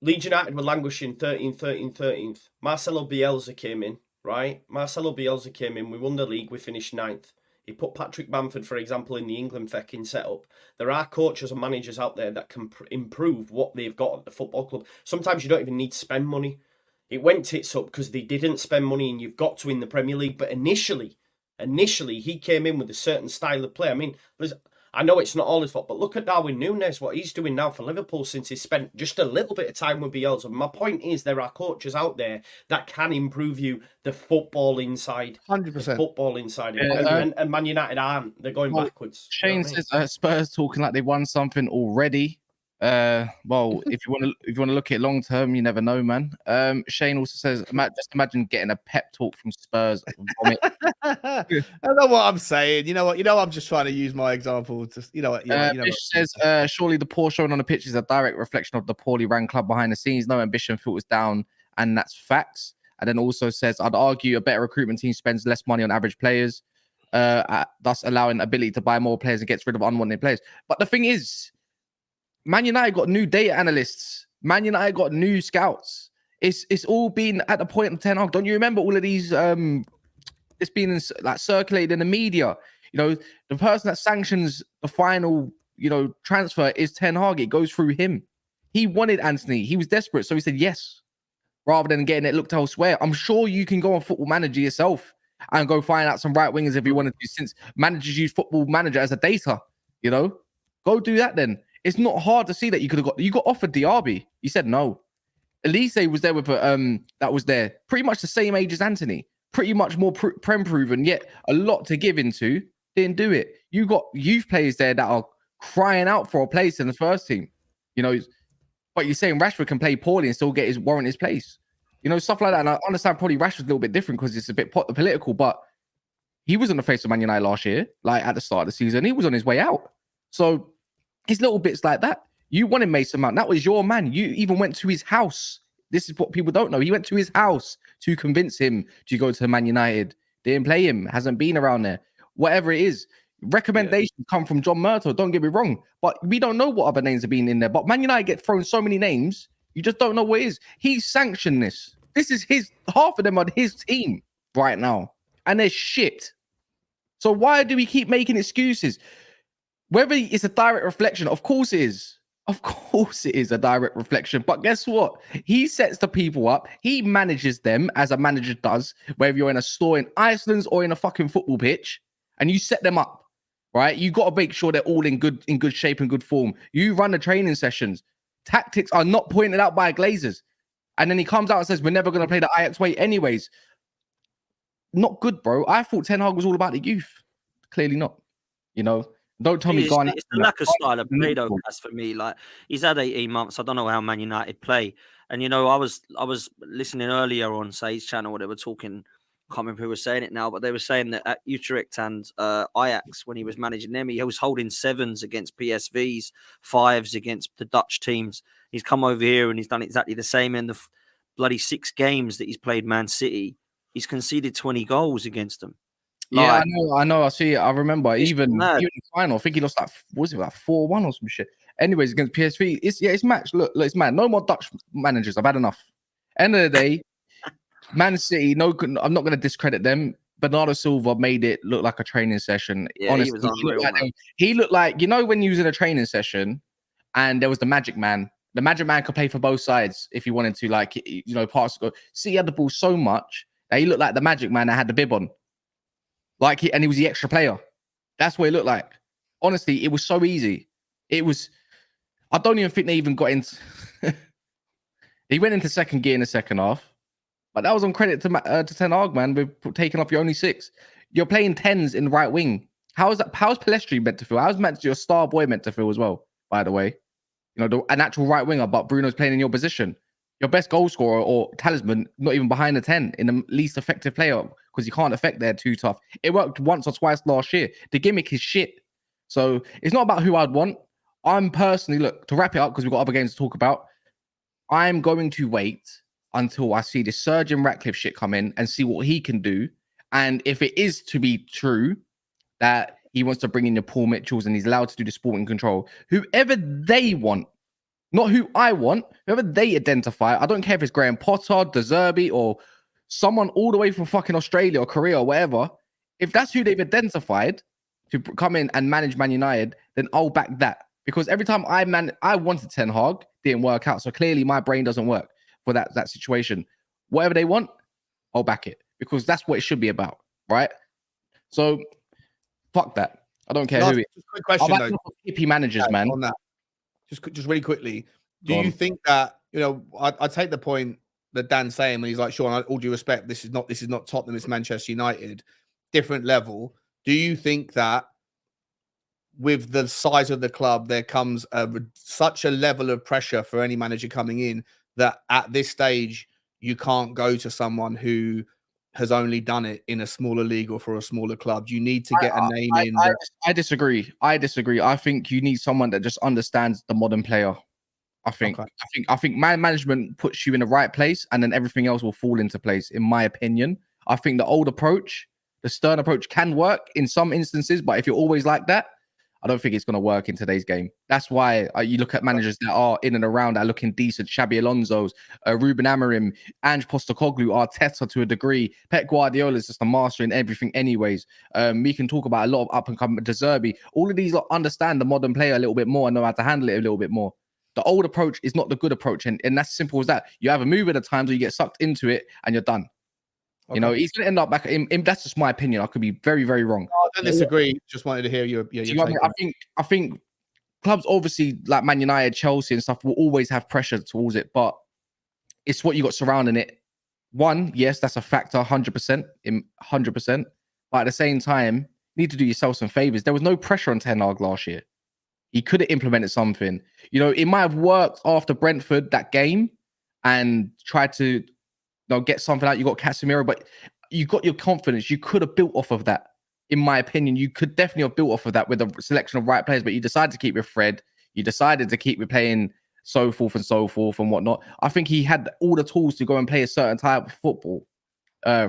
Leeds United were languishing 13th. Marcelo Bielsa came in, right? We won the league, we finished 9th. He put Patrick Bamford, for example, in the England fecking setup. There are coaches and managers out there that can improve what they've got at the football club. Sometimes you don't even need to spend money. It went tits up because they didn't spend money and you've got to win the Premier League. But initially, he came in with a certain style of play. I mean, I know it's not all his fault, but look at Darwin Núñez, what he's doing now for Liverpool since he's spent just a little bit of time with Bielsa. My point is there are coaches out there that can improve you the football inside. 100%. Football inside. And Man United aren't. They're going backwards. Shane says Spurs talking like they won something already. Well, if you want to look at it long term, you never know, man. Shane also says, just imagine getting a pep talk from Spurs. I know what I'm saying. You know what? I'm just trying to use my example. Fish says, surely the poor showing on the pitch is a direct reflection of the poorly ran club behind the scenes. No ambition, filters down, and that's facts. And then also says, I'd argue a better recruitment team spends less money on average players, thus allowing ability to buy more players and gets rid of unwanted players. But the thing is, Man United got new data analysts. Man United got new scouts. It's all been at the point of Ten Hag. Don't you remember all of these? It's been circulated in the media. The person that sanctions the final, transfer is Ten Hag. It goes through him. He wanted Anthony. He was desperate, so he said yes, rather than getting it looked elsewhere. I'm sure you can go on Football Manager yourself and go find out some right wingers if you wanted to. Since managers use Football Manager as a data, go do that then. It's not hard to see that you got offered Diaby. You said no. Elise was there with that was there pretty much the same age as Anthony, pretty much more prem proven, yet a lot to give into. Didn't do it. You got youth players there that are crying out for a place in the first team, but you're saying Rashford can play poorly and still warrant his place, stuff like that. And I understand probably Rashford's a little bit different because it's a bit political, but he was on the face of Man United last year, like at the start of the season. He was on his way out. So it's little bits like that. You wanted Mason Mount. That was your man. You even went to his house. This is what people don't know. He went to his house to convince him to go to Man United. Didn't play him. Hasn't been around there. Whatever it is. Recommendations come from John Murtough. Don't get me wrong. But we don't know what other names have been in there. But Man United get thrown so many names. You just don't know what it is. He's sanctioned this. This is half of them are his team right now. And they're shit. So why do we keep making excuses? Whether it's a direct reflection, of course it is. Of course it is a direct reflection. But guess what? He sets the people up. He manages them as a manager does, whether you're in a store in Iceland or in a fucking football pitch, and you set them up, right? You got to make sure they're all in good shape and good form. You run the training sessions. Tactics are not pointed out by Glazers. And then he comes out and says, we're never going to play the Ajax way anyways. Not good, bro. I thought Ten Hag was all about the youth. Clearly not, Don't tell me it's the lack of style of play, though, as for me. Like, he's had 18 months. I don't know how Man United play. And, I was listening earlier on Say's channel where they were talking, I can't remember who was saying it now, but they were saying that at Utrecht and Ajax, when he was managing them, he was holding 7s against PSVs, 5s against the Dutch teams. He's come over here and he's done exactly the same in the bloody 6 games that he's played Man City. He's conceded 20 goals against them. Yeah, I know. I see it. I remember even in the final, I think he lost 4-1 or some shit. anyways against PSV. It's match. Look, it's mad. No more Dutch managers. I've had enough. End of the day, Man City. No, I'm not going to discredit them. Bernardo Silva made it look like a training session. Yeah, Honestly, he was unreal, man. he looked like, you know, when you was in a training session and there was the magic man. The magic man could play for both sides if he wanted to, like, you know, pass. See, he had the ball so much that he looked like the magic man that had the bib on. Like, and he was the extra player. That's what it looked like. Honestly, it was so easy. It was, I don't even think they even got into, he went into second gear in the second half. But that was on credit to Ten Hag, man. We've taken off your only 6. You're playing 10s in the right wing. How's Pellistri meant to feel? How's your star boy meant to feel as well, by the way? You know, an actual right winger, but Bruno's playing in your position. Your best goal scorer or talisman, not even behind the 10, in the least effective player, because you can't affect there too tough. It worked once or twice last year. The gimmick is shit. So it's not about who I'd want. I'm personally, look, to wrap it up, because we've got other games to talk about, I'm going to wait until I see this Serge and Ratcliffe shit come in and see what he can do. And if it is to be true that he wants to bring in your Paul Mitchells and he's allowed to do the sporting control, whoever they want, not who I want, whoever they identify, I don't care if it's Graham Potter, De Zerbi, or someone all the way from fucking Australia or Korea or wherever, if that's who they've identified to come in and manage Man United, then I'll back that. Because every time I wanted Ten Hag, didn't work out. So clearly my brain doesn't work for that situation. Whatever they want, I'll back it, because that's what it should be about, right? So fuck that. I don't care who it is. Quick question though. Hippie managers, man. On that, just really quickly, do you think that, you know, I take the point that Dan's saying when he's like, Sean, all due respect, this is not Tottenham, it's Manchester United, different level. Do you think that with the size of the club, there comes such a level of pressure for any manager coming in that at this stage you can't go to someone who has only done it in a smaller league or for a smaller club? You need to get a name in. I disagree. I think you need someone that just understands the modern player. I think man management puts you in the right place, and then everything else will fall into place, in my opinion. I think the old approach, the stern approach, can work in some instances, but if you're always like that, I don't think it's going to work in today's game. That's why you look at managers that are in and around, that are looking decent. Xabi Alonso's, Ruben Amorim, Ange Postecoglou, Arteta to a degree. Pep Guardiola is just a master in everything anyways. We can talk about a lot of up-and-coming De Zerbi. All of these understand the modern player a little bit more and know how to handle it a little bit more. The old approach is not the good approach, and that's simple as that. You have a move at a time, so you get sucked into it and you're done. Okay. You know, he's going to end up back in. That's just my opinion. I could be very, very wrong. No, I don't disagree. Just wanted to hear your take. I think clubs, obviously, like Man United, Chelsea, and stuff, will always have pressure towards it, but it's what you got surrounding it. One, yes, that's a factor, 100%, 100%. But at the same time, you need to do yourself some favors. There was no pressure on Ten Hag last year. He could have implemented something. You know, it might have worked after Brentford, that game, and tried to get something out. You got Casemiro, but you got your confidence. You could have built off of that. In my opinion, you could definitely have built off of that with a selection of right players, but you decided to keep with Fred. You decided to keep replaying so forth and whatnot. I think he had all the tools to go and play a certain type of football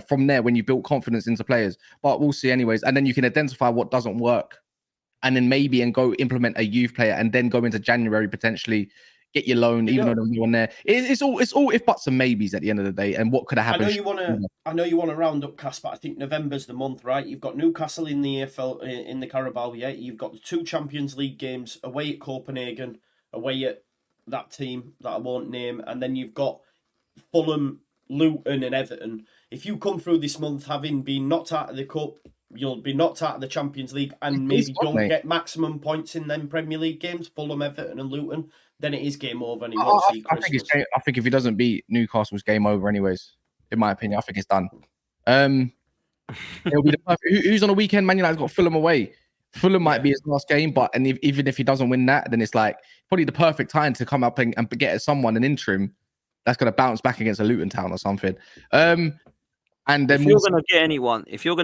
from there when you built confidence into players. But we'll see anyways. And then you can identify what doesn't work, and then maybe and go implement a youth player, and then go into January potentially get your loan, even though there's no one there. It's all if buts and maybes at the end of the day, and what could have happened. I know you want to round up, Cass, but I think November's the month, right? You've got Newcastle in the EFL, in the Carabao, yeah. You've got the 2 Champions League games away at Copenhagen, away at that team that I won't name, and then you've got Fulham, Luton, and Everton. If you come through this month having been knocked out of the cup, you'll be knocked out of the Champions League, and maybe don't get maximum points in them Premier League games, Fulham, Everton, and Luton. Then it is game over, and he won't see Christmas. I think if he doesn't beat Newcastle, it's game over anyways. In my opinion, I think it's done. It'll be the perfect. Who's on the weekend? Man United's got Fulham away. Fulham might be his last game, but even if he doesn't win that, then it's like probably the perfect time to come up and get someone an interim that's going to bounce back against a Luton Town or something. And then if you're going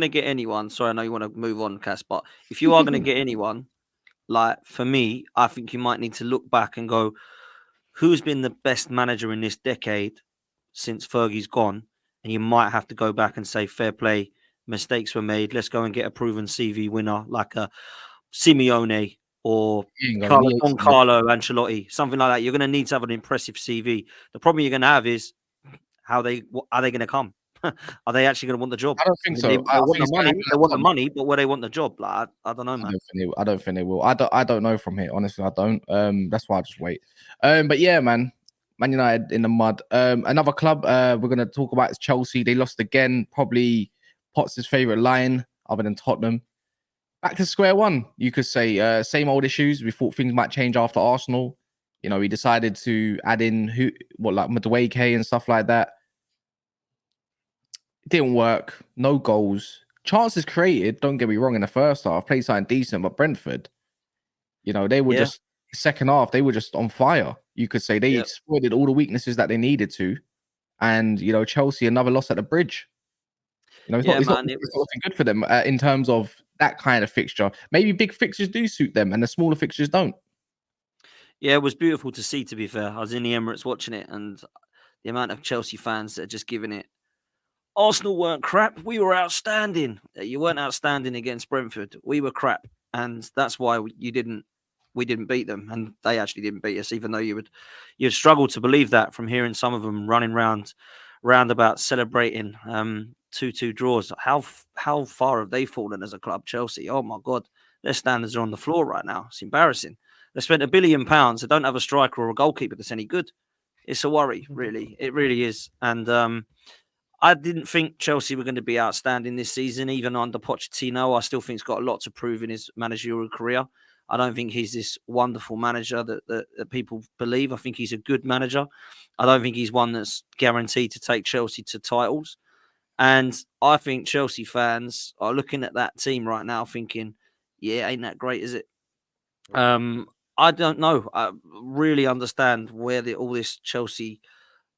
to get anyone, sorry, I know you want to move on, Cass, but if you are going to get anyone. Like, for me, I think you might need to look back and go, who's been the best manager in this decade since Fergie's gone? And you might have to go back and say, fair play, mistakes were made. Let's go and get a proven CV winner like a Simeone or He ain't going. He ain't Don Carlo Ancelotti, something like that. You're going to need to have an impressive CV. The problem you're going to have is are they going to come? Are they actually going to want the job? I don't think so. They I want think the money. They want the money, but where they want the job, like I don't know, man. I don't think they will. I don't know from here. Honestly, I don't. That's why I just wait. But yeah, man. Man United in the mud. Another club we're gonna talk about is Chelsea. They lost again. Probably Potts' favorite line, other than Tottenham. Back to square one, you could say. Same old issues. We thought things might change after Arsenal. You know, he decided to add in like Madueke and stuff like that. It didn't work. No goals. Chances created. Don't get me wrong. In the first half, played something decent, but Brentford, you know, they were just second half. They were just on fire. You could say they exploited all the weaknesses that they needed to, and you know, Chelsea another loss at the bridge. You know, it's not looking good for them in terms of that kind of fixture. Maybe big fixtures do suit them, and the smaller fixtures don't. Yeah, it was beautiful to see. To be fair, I was in the Emirates watching it, and the amount of Chelsea fans that are just giving it. Arsenal weren't crap. We were outstanding. You weren't outstanding against Brentford. We were crap, and that's why we didn't beat them, and they actually didn't beat us. Even though you'd struggle to believe that from hearing some of them running roundabout celebrating 2-2 draws. How far have they fallen as a club, Chelsea? Oh my God, their standards are on the floor right now. It's embarrassing. They spent £1 billion. They don't have a striker or a goalkeeper that's any good. It's a worry, really. It really is, and I didn't think Chelsea were going to be outstanding this season, even under Pochettino. I still think he's got a lot to prove in his managerial career. I don't think he's this wonderful manager that people believe. I think he's a good manager. I don't think he's one that's guaranteed to take Chelsea to titles. And I think Chelsea fans are looking at that team right now thinking, yeah, ain't that great, is it? I don't know. I really understand where all this Chelsea...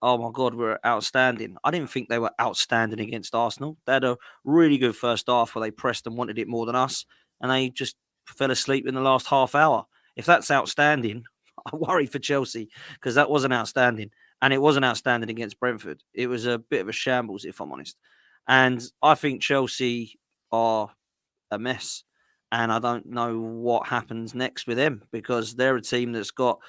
Oh my God, we're outstanding. I didn't think they were outstanding against Arsenal. They had a really good first half where they pressed and wanted it more than us, and they just fell asleep in the last half hour. If that's outstanding, I worry for Chelsea because that wasn't outstanding, and it wasn't outstanding against Brentford. It was a bit of a shambles, if I'm honest. And I think Chelsea are a mess, and I don't know what happens next with them because they're a team that's got...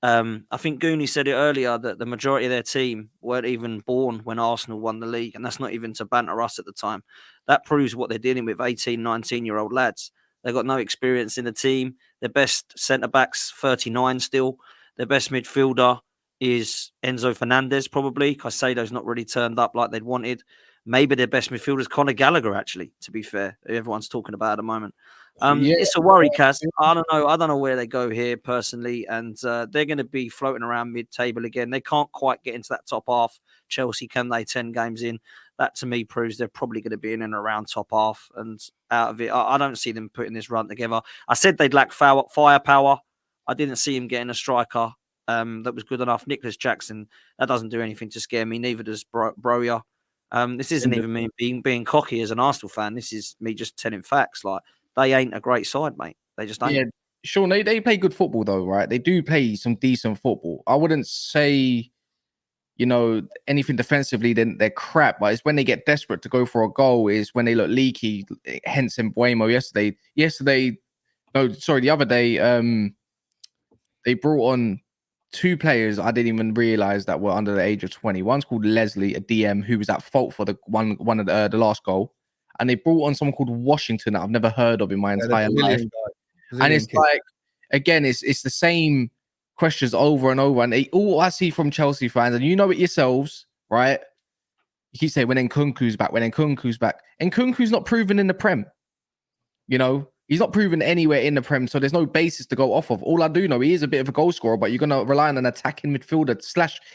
I think Goonie said it earlier that the majority of their team weren't even born when Arsenal won the league. And that's not even to banter us at the time. That proves what they're dealing with 18, 19-year-old lads. They've got no experience in the team. Their best centre-back's 39 still. Their best midfielder is Enzo Fernandez, probably. Caicedo's not really turned up like they'd wanted. Maybe their best midfielder is Conor Gallagher, actually, to be fair. Everyone's talking about at the moment. It's a worry, Kaz. I don't know where they go here personally, and they're going to be floating around mid-table again. They can't quite get into that top half. Chelsea, can they? 10 games in, that to me proves they're probably going to be in and around top half, and out of it, I don't see them putting this run together. I said they'd lack firepower. I didn't see him getting a striker that was good enough. Nicholas Jackson, that doesn't do anything to scare me. Neither does Broja. This isn't even me being cocky as an Arsenal fan. This is me just telling facts. Like, they ain't a great side, mate. They just ain't. Yeah, Sean, they play good football, though, right? They do play some decent football. I wouldn't say, you know, anything defensively, then they're crap. But it's when they get desperate to go for a goal is when they look leaky. Hence, in Buemo the other day, they brought on 2 players I didn't even realize that were under the age of 20. One's called Leslie, a DM who was at fault for the one of the last goal. And they brought on someone called Washington that I've never heard of in my entire life. And it's like, again, it's the same questions over and over. And all I see from Chelsea fans, and you know it yourselves, right? You keep saying, when Nkunku's back. Nkunku's not proven in the Prem. You know, he's not proven anywhere in the Prem, so there's no basis to go off of. All I do know, he is a bit of a goal scorer, but you're going to rely on an attacking midfielder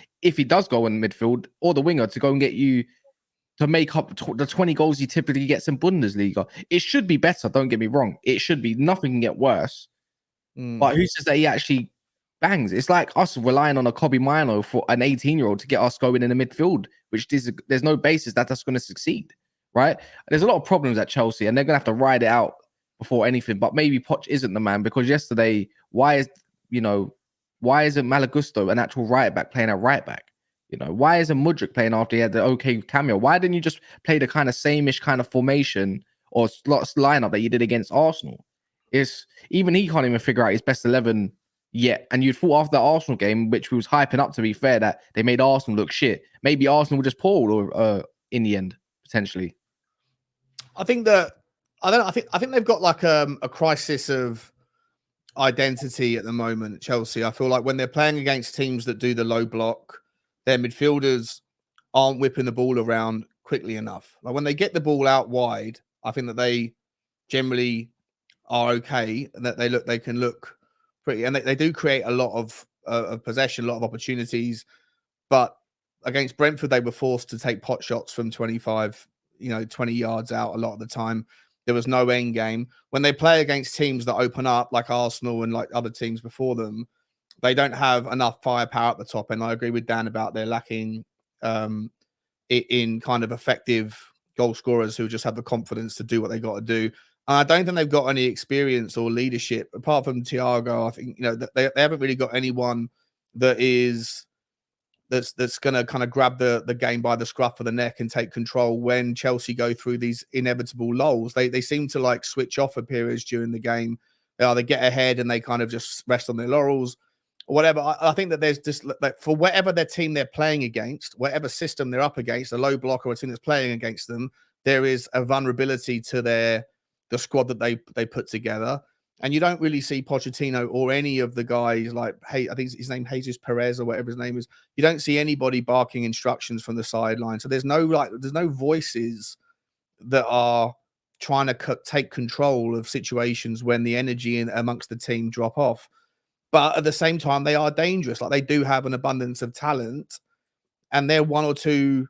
/ if he does go in midfield, or the winger to go and get you to make up the 20 goals he typically gets in Bundesliga. It should be better, don't get me wrong. It should be. Nothing can get worse. But who says that he actually bangs? It's like us relying on a Kobe Mino for an 18-year-old to get us going in the midfield, which there's no basis that that's going to succeed, right? There's a lot of problems at Chelsea, and they're going to have to ride it out before anything. But maybe Poch isn't the man, because yesterday, why isn't Malagusto an actual right back playing at right back? You know, why isn't Mudryk playing after he had the okay cameo? Why didn't you just play the kind of same-ish kind of formation or slots lineup that you did against Arsenal? It's even he can't even figure out his best 11 yet. And you'd thought after the Arsenal game, which we was hyping up, to be fair, that they made Arsenal look shit. Maybe Arsenal will just pull or in the end, potentially. I think that I think they've got like a crisis of identity at the moment at Chelsea. I feel like when they're playing against teams that do the low block, their midfielders aren't whipping the ball around quickly enough. Like when they get the ball out wide, I think that they generally are okay and that they can look pretty, and they do create a lot of possession, a lot of opportunities. But against Brentford, they were forced to take pot shots from 25, 20 yards out a lot of the time. There was no end game. When they play against teams that open up, like Arsenal and like other teams before them, they don't have enough firepower at the top. And I agree with Dan about they're lacking in kind of effective goal scorers who just have the confidence to do what they got to do. And I don't think they've got any experience or leadership apart from Thiago. I think they haven't really got anyone that's going to kind of grab the game by the scruff of the neck and take control when Chelsea go through these inevitable lulls. They seem to like switch off for periods during the game. They get ahead and they kind of just rest on their laurels or whatever. I think that there's just like, for whatever their team they're playing against, whatever system they're up against, a low block or a team that's playing against them, there is a vulnerability to the squad that they put together. And you don't really see Pochettino or any of the guys like, hey, I think his name Jesus Perez or whatever his name is. You don't see anybody barking instructions from the sideline. So there's no voices that are trying to take control of situations when the energy amongst the team drop off. But at the same time, they are dangerous. Like they do have an abundance of talent, and they're one or two,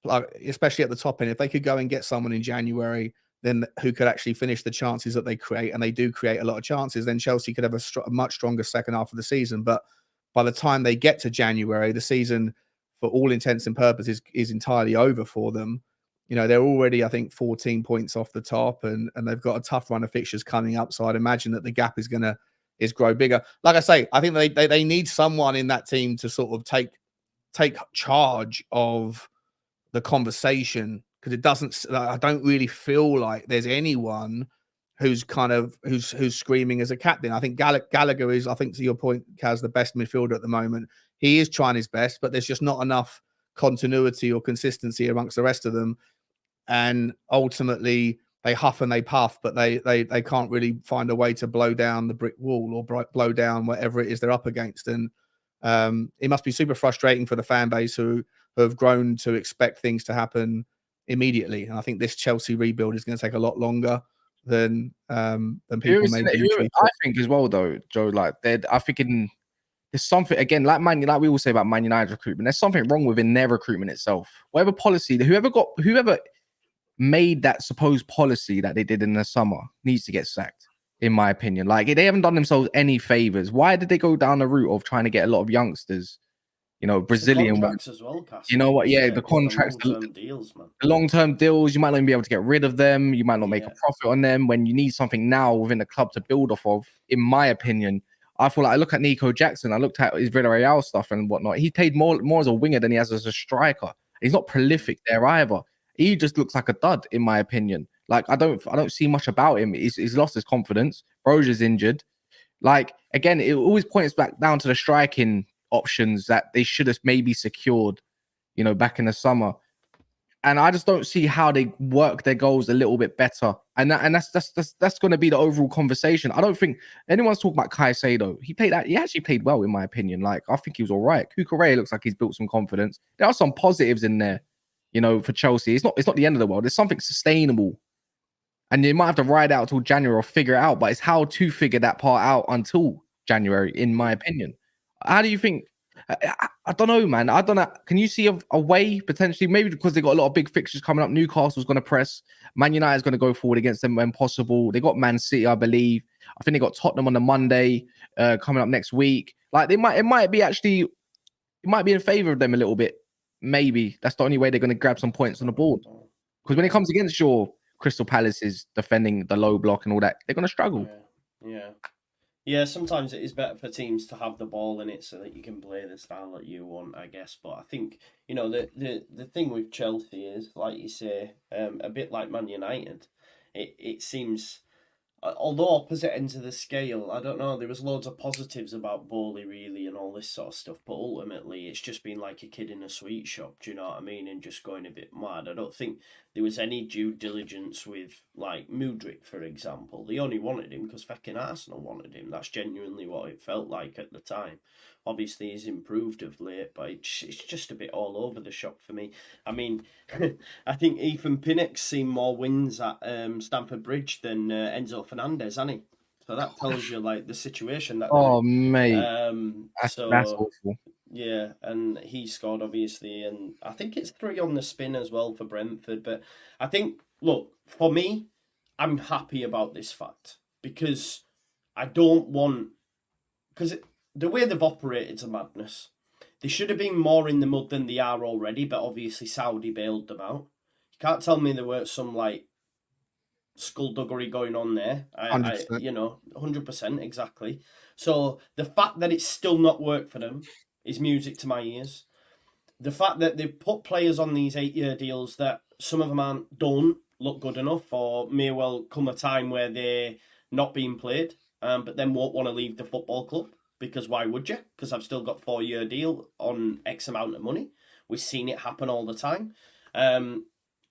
like especially at the top end. If they could go and get someone in January, then who could actually finish the chances that they create, and they do create a lot of chances, then Chelsea could have a much stronger second half of the season. But by the time they get to January, the season, for all intents and purposes, is entirely over for them. They're already, I think, 14 points off the top, and they've got a tough run of fixtures coming up. So I'd imagine that the gap is grow bigger. Like I say, I think they need someone in that team to sort of take charge of the conversation, because I don't really feel like there's anyone who's screaming as a captain. I think Gallagher is, I think to your point, Kaz, the best midfielder at the moment. He is trying his best, but there's just not enough continuity or consistency amongst the rest of them. And ultimately they huff and they puff, but they can't really find a way to blow down the brick wall or blow down whatever it is they're up against. And it must be super frustrating for the fan base who have grown to expect things to happen immediately. And I think this Chelsea rebuild is going to take a lot longer than people maybe. I think as well, though, Joe. Like, I think there's something again, like we all say about Man United recruitment. There's something wrong within their recruitment itself. Whatever policy, whoever made that supposed policy that they did in the summer needs to get sacked. In my opinion, like they haven't done themselves any favors. Why did they go down the route of trying to get a lot of youngsters? Brazilian ones as well, Cass. the contracts, the long-term deals, man. The long-term deals, you might not even be able to get rid of them. You might not make a profit on them when you need something now within the club to build off of. In my opinion, I feel like I look at Nico Jackson. I looked at his Villarreal stuff and whatnot. He played more as a winger than he has as a striker. He's not prolific there either. He just looks like a dud, in my opinion. Like I don't see much about him. He's lost his confidence. Broja's injured. Like again, it always points back down to the striking options that they should have maybe secured, back in the summer. And I just don't see how they work their goals a little bit better. And that's going to be the overall conversation. I don't think anyone's talking about Caicedo. He actually played well, in my opinion. Like I think he was all right. Cucurella looks like he's built some confidence. There are some positives in there, for Chelsea. It's not the end of the world. There's something sustainable. And you might have to ride out till January or figure it out, but it's how to figure that part out until January, in my opinion. How do you think? I don't know, man. I don't know. Can you see a way potentially? Maybe because they got a lot of big fixtures coming up. Newcastle's going to press. Man United's going to go forward against them when possible. They got Man City, I believe. I think they got Tottenham on the Monday coming up next week. Like it might be in favor of them a little bit. Maybe that's the only way they're going to grab some points on the board. Because when it comes against your Crystal Palaces defending the low block and all that, they're going to struggle. Yeah, sometimes it is better for teams to have the ball in it so that you can play the style that you want, I guess. But I think, the thing with Chelsea is, like you say, a bit like Man United, it seems although opposite ends of the scale, I don't know, there was loads of positives about Bowley really and all this sort of stuff, but ultimately it's just been like a kid in a sweet shop, do you know what I mean, and just going a bit mad. I don't think there was any due diligence with, like, Mudryk, for example. They only wanted him because fucking Arsenal wanted him. That's genuinely what it felt like at the time. Obviously he's improved of late, but it's just a bit all over the shop for me. I mean, I think Ethan Pinnock's seen more wins at Stamford Bridge than Enzo Fernandez, hasn't he? So that tells you, like, the situation that Oh, mate. That's so awful. yeah, and he scored obviously, and I think it's 3 on the spin as well for Brentford. But I think, look, for me, I'm happy about this fact because I don't want, because the way they've operated is a madness. They should have been more in the mud than they are already, but obviously Saudi bailed them out. You can't tell me there weren't some, like, skullduggery going on there. I 100%. you know, 100% exactly. So the fact that it's still not worked for them is music to my ears. The fact that they've put players on these 8-year deals that some of them don't look good enough, or may well come a time where they're not being played, but then won't want to leave the football club, because why would you? Because I've still got 4-year deal on X amount of money. We've seen it happen all the time.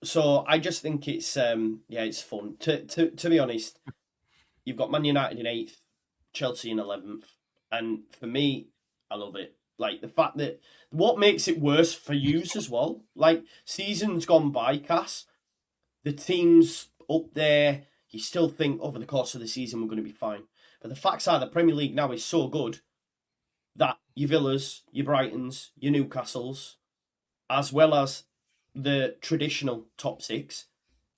So I just think it's it's fun. To be honest, you've got Man United in 8th, Chelsea in 11th, and for me, I love it. Like, the fact that what makes it worse for yous as well. Like, seasons gone by, Cass, the teams up there, you still think over the course of the season we're going to be fine. But the facts are the Premier League now is so good that your Villas, your Brightons, your Newcastles, as well as the traditional top 6,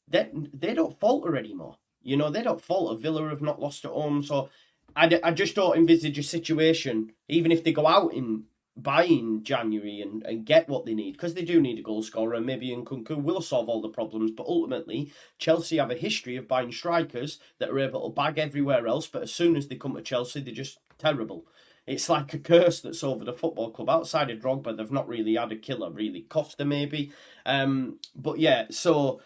they don't falter anymore. You know, they don't falter. Villa have not lost at home. So I just don't envisage a situation, even if they go out in buying January and get what they need, because they do need a goal scorer, and maybe Nkunku will solve all the problems. But ultimately, Chelsea have a history of buying strikers that are able to bag everywhere else, but as soon as they come to Chelsea, they're just terrible. It's like a curse that's over the football club. Outside of Drogba, they've not really had a killer, really. Costa, maybe. But yeah, so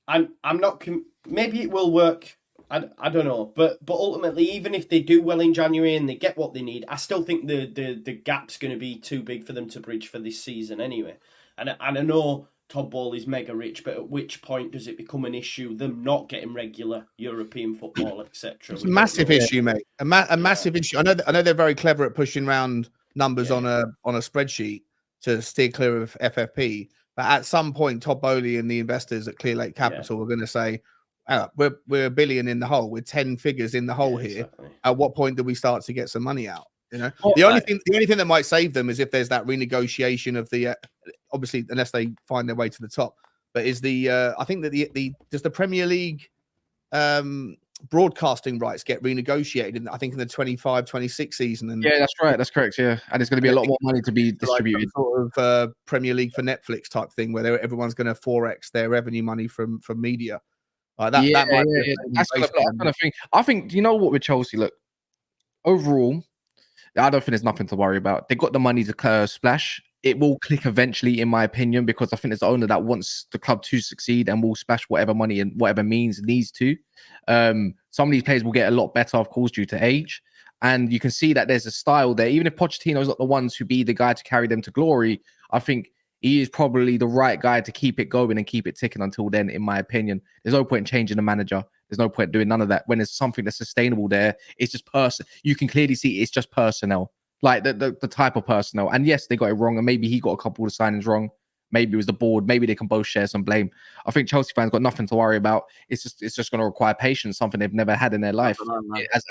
I'm not... maybe it will work. I don't know. But ultimately, even if they do well in January and they get what they need, I still think the gap's going to be too big for them to bridge for this season anyway. And I know Todd Bowley's mega rich, but at which point does it become an issue, them not getting regular European football, etc.? It's a massive issue, mate. A massive issue. I know they're very clever at pushing around numbers on a spreadsheet to steer clear of FFP. But at some point, Todd Bowley and the investors at Clear Lake Capital are going to say, we're $1 billion in the hole. We're 10 figures in the hole here. Exactly. At what point do we start to get some money out? You know, the only thing that might save them is if there's that renegotiation of the obviously, unless they find their way to the top. But is the I think that does the Premier League broadcasting rights get renegotiated in, I think, in the 25-26 season? And yeah, that's right. That's correct. Yeah, and there's going to be a lot more money to be distributed. Like sort of Premier League for Netflix type thing, where everyone's going to 4x their revenue money from media. That might be that's kind of thing. I think, you know what, with Chelsea, look, overall, I don't think there's nothing to worry about. They got the money to splash. It will click eventually, in my opinion, because I think it's the owner that wants the club to succeed and will splash whatever money and whatever means it needs to. Some of these players will get a lot better, of course, due to age. And you can see that there's a style there. Even if Pochettino's not the one to be the guy to carry them to glory, I think he is probably the right guy to keep it going and keep it ticking until then, in my opinion. There's no point in changing the manager. There's no point doing none of that. When there's something that's sustainable there, it's just you can clearly see it's just personnel, like the type of personnel. And yes, they got it wrong, and maybe he got a couple of signings wrong. Maybe it was the board. Maybe they can both share some blame. I think Chelsea fans got nothing to worry about. It's just going to require patience, something they've never had in their life.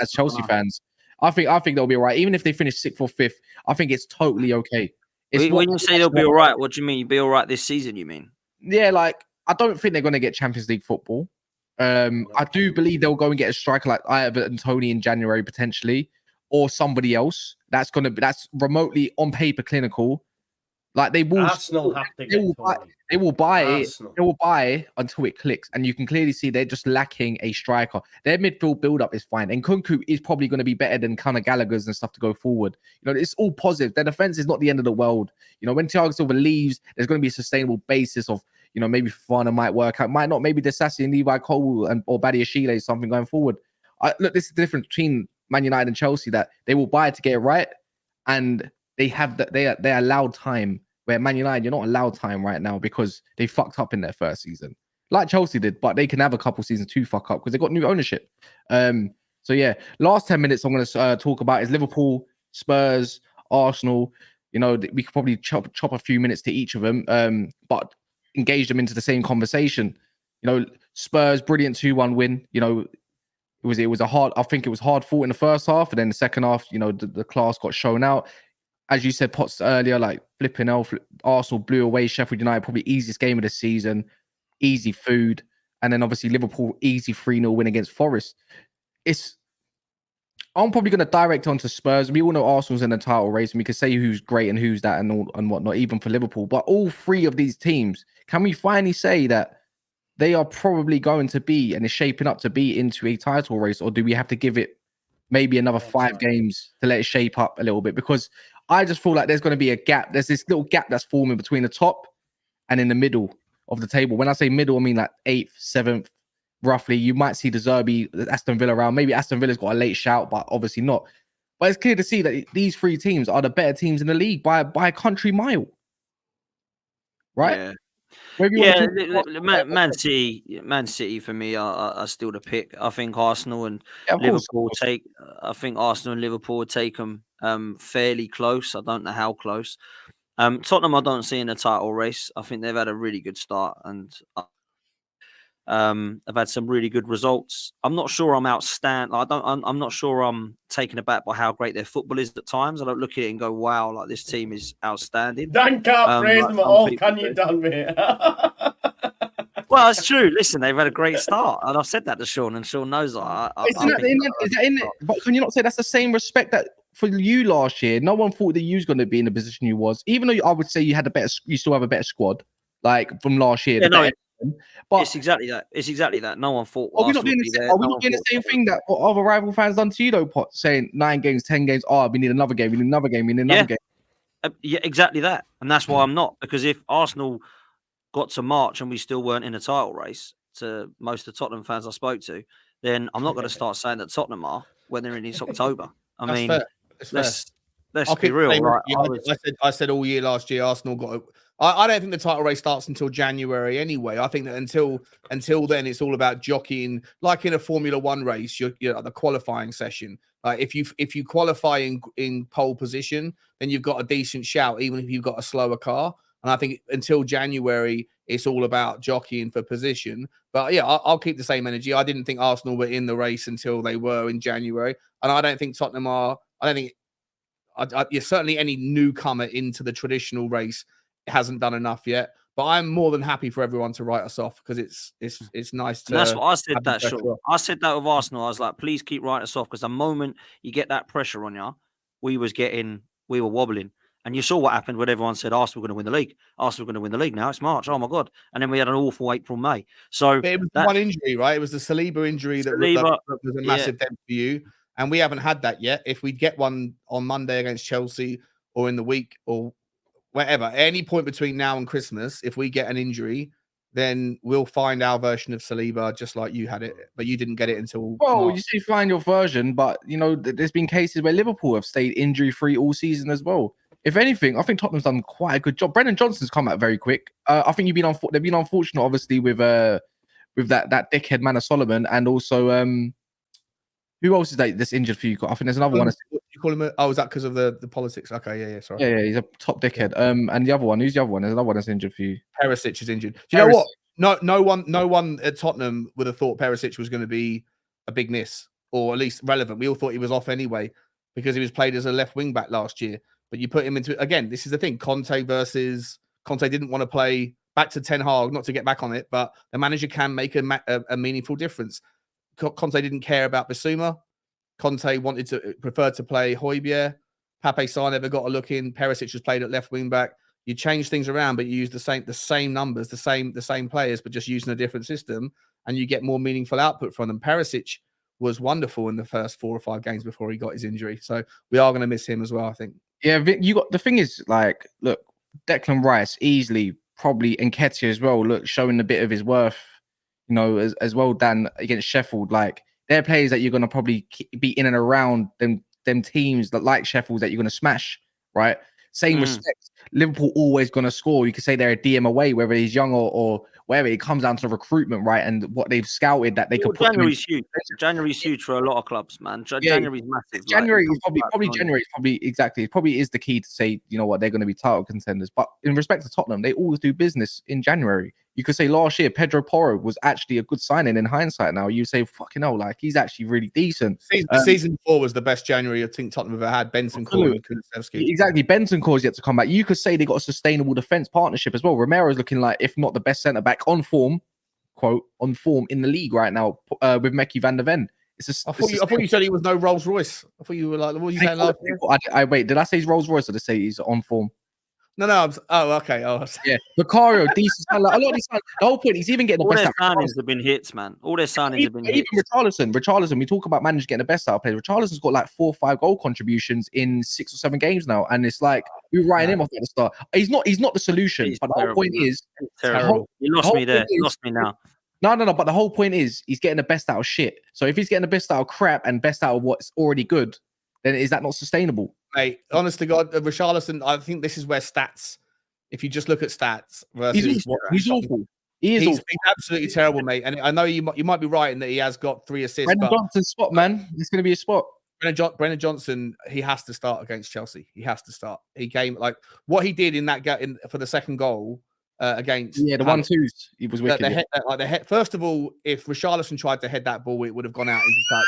As Chelsea fans, I think they'll be all right. Even if they finish 6th or 5th, I think it's totally okay. When you say they'll be all right, what do you mean? You'll be all right this season, you mean? Yeah, like, I don't think they're going to get Champions League football. I do believe they'll go and get a striker like either Tony in January potentially, or somebody else that's remotely on paper clinical. Like, they will. Arsenal have to get they will buy it. They will buy until it clicks, and you can clearly see they're just lacking a striker. Their midfield build-up is fine, and Nkunku is probably going to be better than Conor Gallagher's and stuff to go forward. You know, it's all positive. Their defense is not the end of the world. You know, when Thiago Silva leaves, there's going to be a sustainable basis of, you know, maybe Fofana might work out, might not. Maybe Disasi and Levi Cole or Badiashile something going forward. Look, this is the difference between Man United and Chelsea, that they will buy to get it right, and they have that they are allowed time. Where Man United, you're not allowed time right now because they fucked up in their first season, like Chelsea did. But they can have a couple seasons to fuck up because they got new ownership. So yeah, last 10 minutes I'm going to talk about is Liverpool, Spurs, Arsenal. You know, we could probably chop a few minutes to each of them, but engage them into the same conversation. You know, Spurs, brilliant 2-1 win. You know, it was a hard. I think it was hard fought in the first half, and then the second half, you know, the class got shown out. As you said, Potts earlier, like flipping hell, Arsenal blew away Sheffield United, probably easiest game of the season, easy food, and then obviously Liverpool easy 3-0 win against Forest. I'm probably going to direct onto Spurs. We all know Arsenal's in the title race, and we can say who's great and who's that and whatnot, even for Liverpool. But all three of these teams, can we finally say that they are probably going to be and is shaping up to be into a title race, or do we have to give it maybe another 5 games to let it shape up a little bit? Because I just feel like there's going to be a gap. There's this little gap that's forming between the top and in the middle of the table. When I say middle, I mean like 8th, 7th, roughly. You might see the Zerbi, Aston Villa around. Maybe Aston Villa's got a late shout, but obviously not. But it's clear to see that these 3 teams are the better teams in the league by a country mile. Right? Yeah. Man City for me are still the pick. I think Arsenal and Liverpool take. I think Arsenal and Liverpool would take them fairly close. I don't know how close. Tottenham, I don't see in a title race. I think they've had a really good start and I've had some really good results. I'm not sure I'm outstanding. I'm not sure I'm taken aback by how great their football is at times. I don't look at it and go, "Wow, like this team is outstanding." Dan can't praise them at all, can you, Dan, mate? Well, it's true. Listen, they've had a great start, and I've said that to Sean, and Sean knows that. Is that in it? But can you not say that's the same respect that for you last year? No one thought that you was going to be in the position you was, even though I would say you still have a better squad, like from last year. Yeah, but it's exactly that. It's exactly that. No one thought. Are we not doing the same thing that what other rival fans done to you though, Pot? Saying 9 games, 10 games. Oh, we need another game. We need another game. We need another game. Yeah, exactly that. And that's why I'm not, because if Arsenal got to March and we still weren't in a title race, to most of the Tottenham fans I spoke to, then I'm not going to start saying that Tottenham are when they're in this October. I mean, let's be real. Right? I said all year last year, Arsenal got. I don't think the title race starts until January anyway. I think that until then, it's all about jockeying, like in a Formula One race. You're at the qualifying session. If you qualify in pole position, then you've got a decent shout, even if you've got a slower car. And I think until January, it's all about jockeying for position. But yeah, I'll keep the same energy. I didn't think Arsenal were in the race until they were in January, and I don't think Tottenham are. I don't think certainly any newcomer into the traditional race hasn't done enough yet. But I'm more than happy for everyone to write us off, because it's nice to. And that's what I said. That Sean. I said that with Arsenal. I was like, please keep writing us off, because the moment you get that pressure on you, we were wobbling. And you saw what happened when everyone said Arsenal were going to win the league. Arsenal were going to win the league. Now it's March. Oh my God! And then we had an awful April, May. So but it was one injury, right? It was the Saliba injury that was a massive dent for you, and we haven't had that yet. If we get one on Monday against Chelsea, or in the week, or wherever, at any point between now and Christmas, if we get an injury, then we'll find our version of Saliba, just like you had it, but you didn't get it until. Well, March. you say find your version, but you know there's been cases where Liverpool have stayed injury-free all season as well. If anything, I think Tottenham's done quite a good job. Brendan Johnson's come out very quick. I think they've been unfortunate, obviously, with that dickhead Manor Solomon, and also who else is that's injured for you? I think there's another one. You call him? Is that because of the politics? Okay, yeah, sorry. Yeah, he's a top dickhead. And the other one, who's the other one? There's another one that's injured for you. Perisic is injured. Do you know what? No one at Tottenham would have thought Perisic was going to be a big miss, or at least relevant. We all thought he was off anyway, because he was played as a left wing back last year. But you put him into, again, this is the thing, Conte didn't want to play back to Ten Hag, not to get back on it, but the manager can make a meaningful difference. Conte didn't care about Bissouma. Conte preferred to play Højbjerg. Pape Sarr never got a look in. Perisic was played at left wing back. You change things around, but you use the same numbers, the same players, but just using a different system, and you get more meaningful output from them. Perisic was wonderful in the first 4 or 5 games before he got his injury. So we are going to miss him as well, I think. Yeah, the thing is, like, look, Declan Rice easily, probably Nketiah as well. Look, showing a bit of his worth, you know, as well. Dan against Sheffield, like they're players that you're going to probably be in and around them teams that like Sheffield that you're going to smash, right? Same respect. Liverpool always going to score. You could say they're a DM away, whether he's young or wherever. It comes down to recruitment, right? And what they've scouted that they could put. January's huge. January's huge for a lot of clubs, man. January's massive. January is probably January is probably exactly. It probably is the key to say, you know what, they're going to be title contenders. But in respect to Tottenham, they always do business in January. You could say last year Pedro Porro was actually a good signing in hindsight. Now you say, fucking hell, like he's actually really decent. Season 4 was the best January I think Tottenham ever had. Benson Core and Kulusevski. Exactly. Benson Core's yet to come back. You could say they got a sustainable defense partnership as well. Romero's looking like, if not the best centre back on form, quote, on form in the league right now with Mecky van der Ven. I thought you said he was no Rolls Royce. I thought you were like, what were you saying last year? Wait, did I say he's Rolls Royce or did I say he's on form? No. Okay. Oh, yeah. Vicario, decent. Like, a lot of these. The whole point, he's even getting the best. All their signings have been hits, man. All their signings have been hits. Even Richarlison. We talk about managers getting the best out of players. Richarlison's got like 4 or 5 goal contributions in 6 or 7 games now, and it's like we were writing him off at the start. He's not the solution. But the whole point is, you lost me there. Lost me now. No. But the whole point is, he's getting the best out of shit. So if he's getting the best out of crap and best out of what's already good, then is that not sustainable? Mate, honest to God, Richarlison, I think this is where stats. If you just look at stats versus he's awful. He's absolutely terrible, mate. And I know you might be right in that he has got 3 assists. Brennan Johnson's spot, man. It's going to be a spot. Brennan Johnson, he has to start against Chelsea. He has to start. He came like what he did in that for the second goal against the 1-2s. He was wicked. The head. First of all, if Richarlison tried to head that ball, it would have gone out into touch.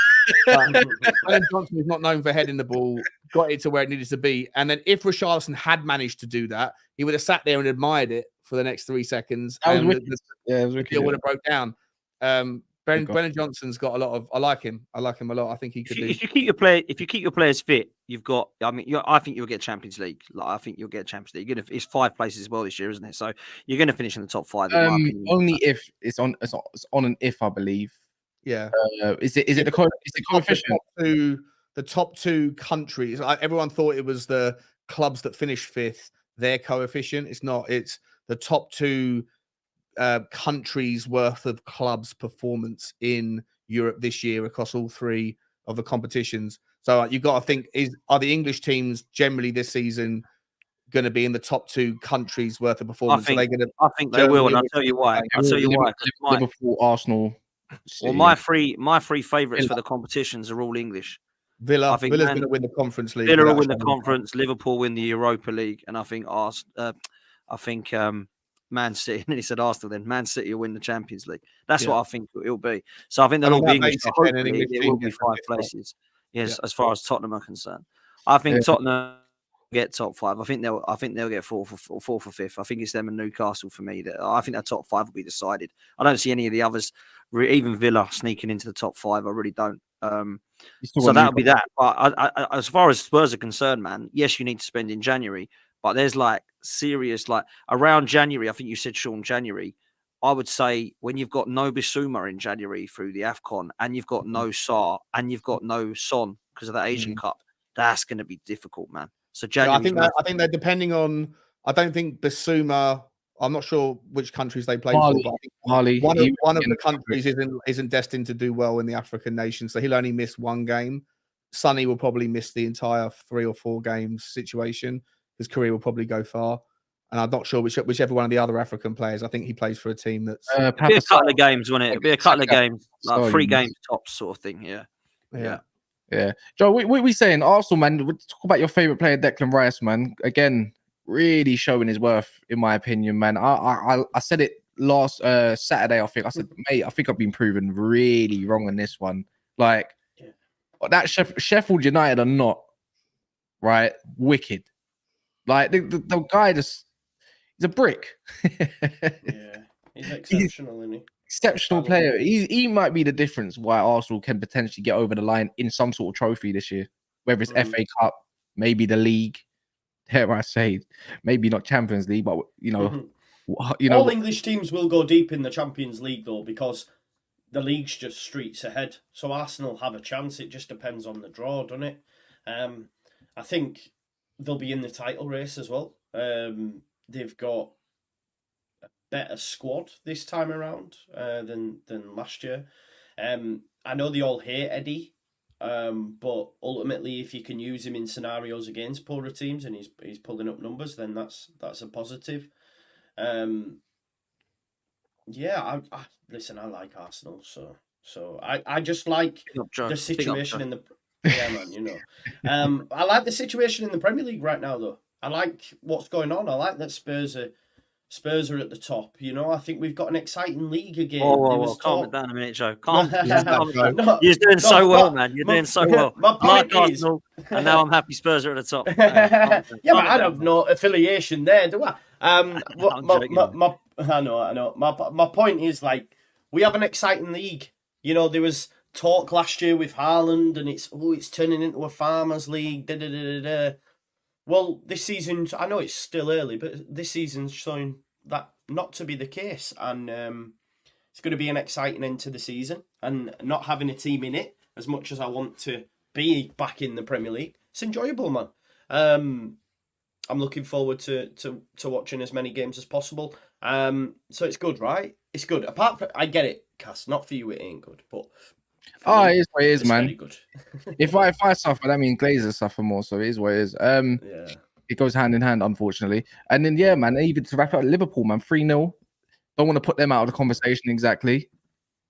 Brennan Johnson is not known for heading the ball. Got it to where it needed to be, and then if Richarlison had managed to do that, he would have sat there and admired it for the next 3 seconds. It was the deal would have broke down. Brennan Johnson's got a lot of. I like him a lot. I think he could. If you keep your players fit, you've got. I mean, I think you'll get Champions League. Like I think you'll get Champions League. It's 5 places as well this year, isn't it? So you're going to finish in the top 5. In my opinion. Only if it's on an if, I believe. Yeah. Is it the coefficient to the top 2 countries? Everyone thought it was the clubs that finished 5th. Their coefficient. It's not. It's the top 2 countries worth of clubs' performance in Europe this year across all 3 of the competitions. So you've got to think: are the English teams generally this season going to be in the top 2 countries worth of performance? I think they will, and I'll tell you why. Liverpool, Arsenal. Well, my 3 favourites for the competitions are all English. Villa's going to win the Conference League. Villa will win the Conference. Liverpool win the Europa League, and I think Man City. And he said Arsenal. Then Man City will win the Champions League. That's what I think it'll be. So I think they'll all be English. Hopefully, there will be 5 places. Yes, as far as Tottenham are concerned, I think Tottenham get top 5. I think they'll get 4th or 5th. I think it's them and Newcastle for me. I think that top 5 will be decided. I don't see any of the others, even Villa, sneaking into the top 5. I really don't. So that'll be that. But as far as Spurs are concerned, man, yes, you need to spend in January, but there's like serious, like around January. I think you said Sean January. I would say when you've got no Bissouma in January through the AFCON, and you've got no Sarr, and you've got no Son because of that Asian Cup, that's going to be difficult, man. So January. I think they're depending on. I don't think Bissouma. I'm not sure which countries they play Mali, for. But Mali. One of the countries isn't destined to do well in the African nations, so he'll only miss 1 game. Sonny will probably miss the entire 3 or 4 games situation. His career will probably go far. And I'm not sure whichever one of the other African players. I think he plays for a team that's it'll be a couple of games, won't it? It'll be a couple of games, like 3 games tops, sort of thing. Yeah. Joe, what we saying? Arsenal, man. We'll talk about your favorite player, Declan Rice, man. Again, really showing his worth, in my opinion, man. I said it last Saturday. I think I said, mate, I think I've been proven really wrong on this one. Like that Sheffield United are not right. Wicked. Like the guy just. He's a brick. He's exceptional, isn't he? Exceptional player. He might be the difference why Arsenal can potentially get over the line in some sort of trophy this year, whether it's FA Cup, maybe the league. Dare I say, maybe not Champions League, but all English teams will go deep in the Champions League though, because the league's just streets ahead. So Arsenal have a chance. It just depends on the draw, doesn't it? I think they'll be in the title race as well. They've got a better squad this time around than last year. I know they all hate Eddie, but ultimately, if you can use him in scenarios against poorer teams and he's pulling up numbers, then that's a positive. Yeah, I listen. I like Arsenal, so I just like Big up, Joe. the Big up, situation Joe. in the man. I like the situation in the Premier League right now, though. I like what's going on. I like that Spurs are at the top. I think we've got an exciting league again. Whoa, calm it down a minute, Joe. Calm it down. No, You're doing so well, man. You're my- doing so well. my I like point is- Arsenal, and now I'm happy Spurs are at the top. Yeah, but I don't have no affiliation there, do I? I'm joking, I know. My point is, like, we have an exciting league. There was talk last year with Haaland, and it's turning into a farmers league. Da, da, da, da, da. Well, this season, I know it's still early, but this season's showing that not to be the case, and it's going to be an exciting end to the season. And not having a team in it, as much as I want to be back in the Premier League, it's enjoyable, man. I'm looking forward to watching as many games as possible. So it's good, right? It's good. Apart from, I get it, Cass. Not for you, it ain't good, but It is what it is, it's man. very good. If I suffer, that means Glazers suffer more. So it is what it is. Yeah. It goes hand in hand, unfortunately. And then yeah, man. Even to wrap up, Liverpool, man, 3-0. Don't want to put them out of the conversation exactly.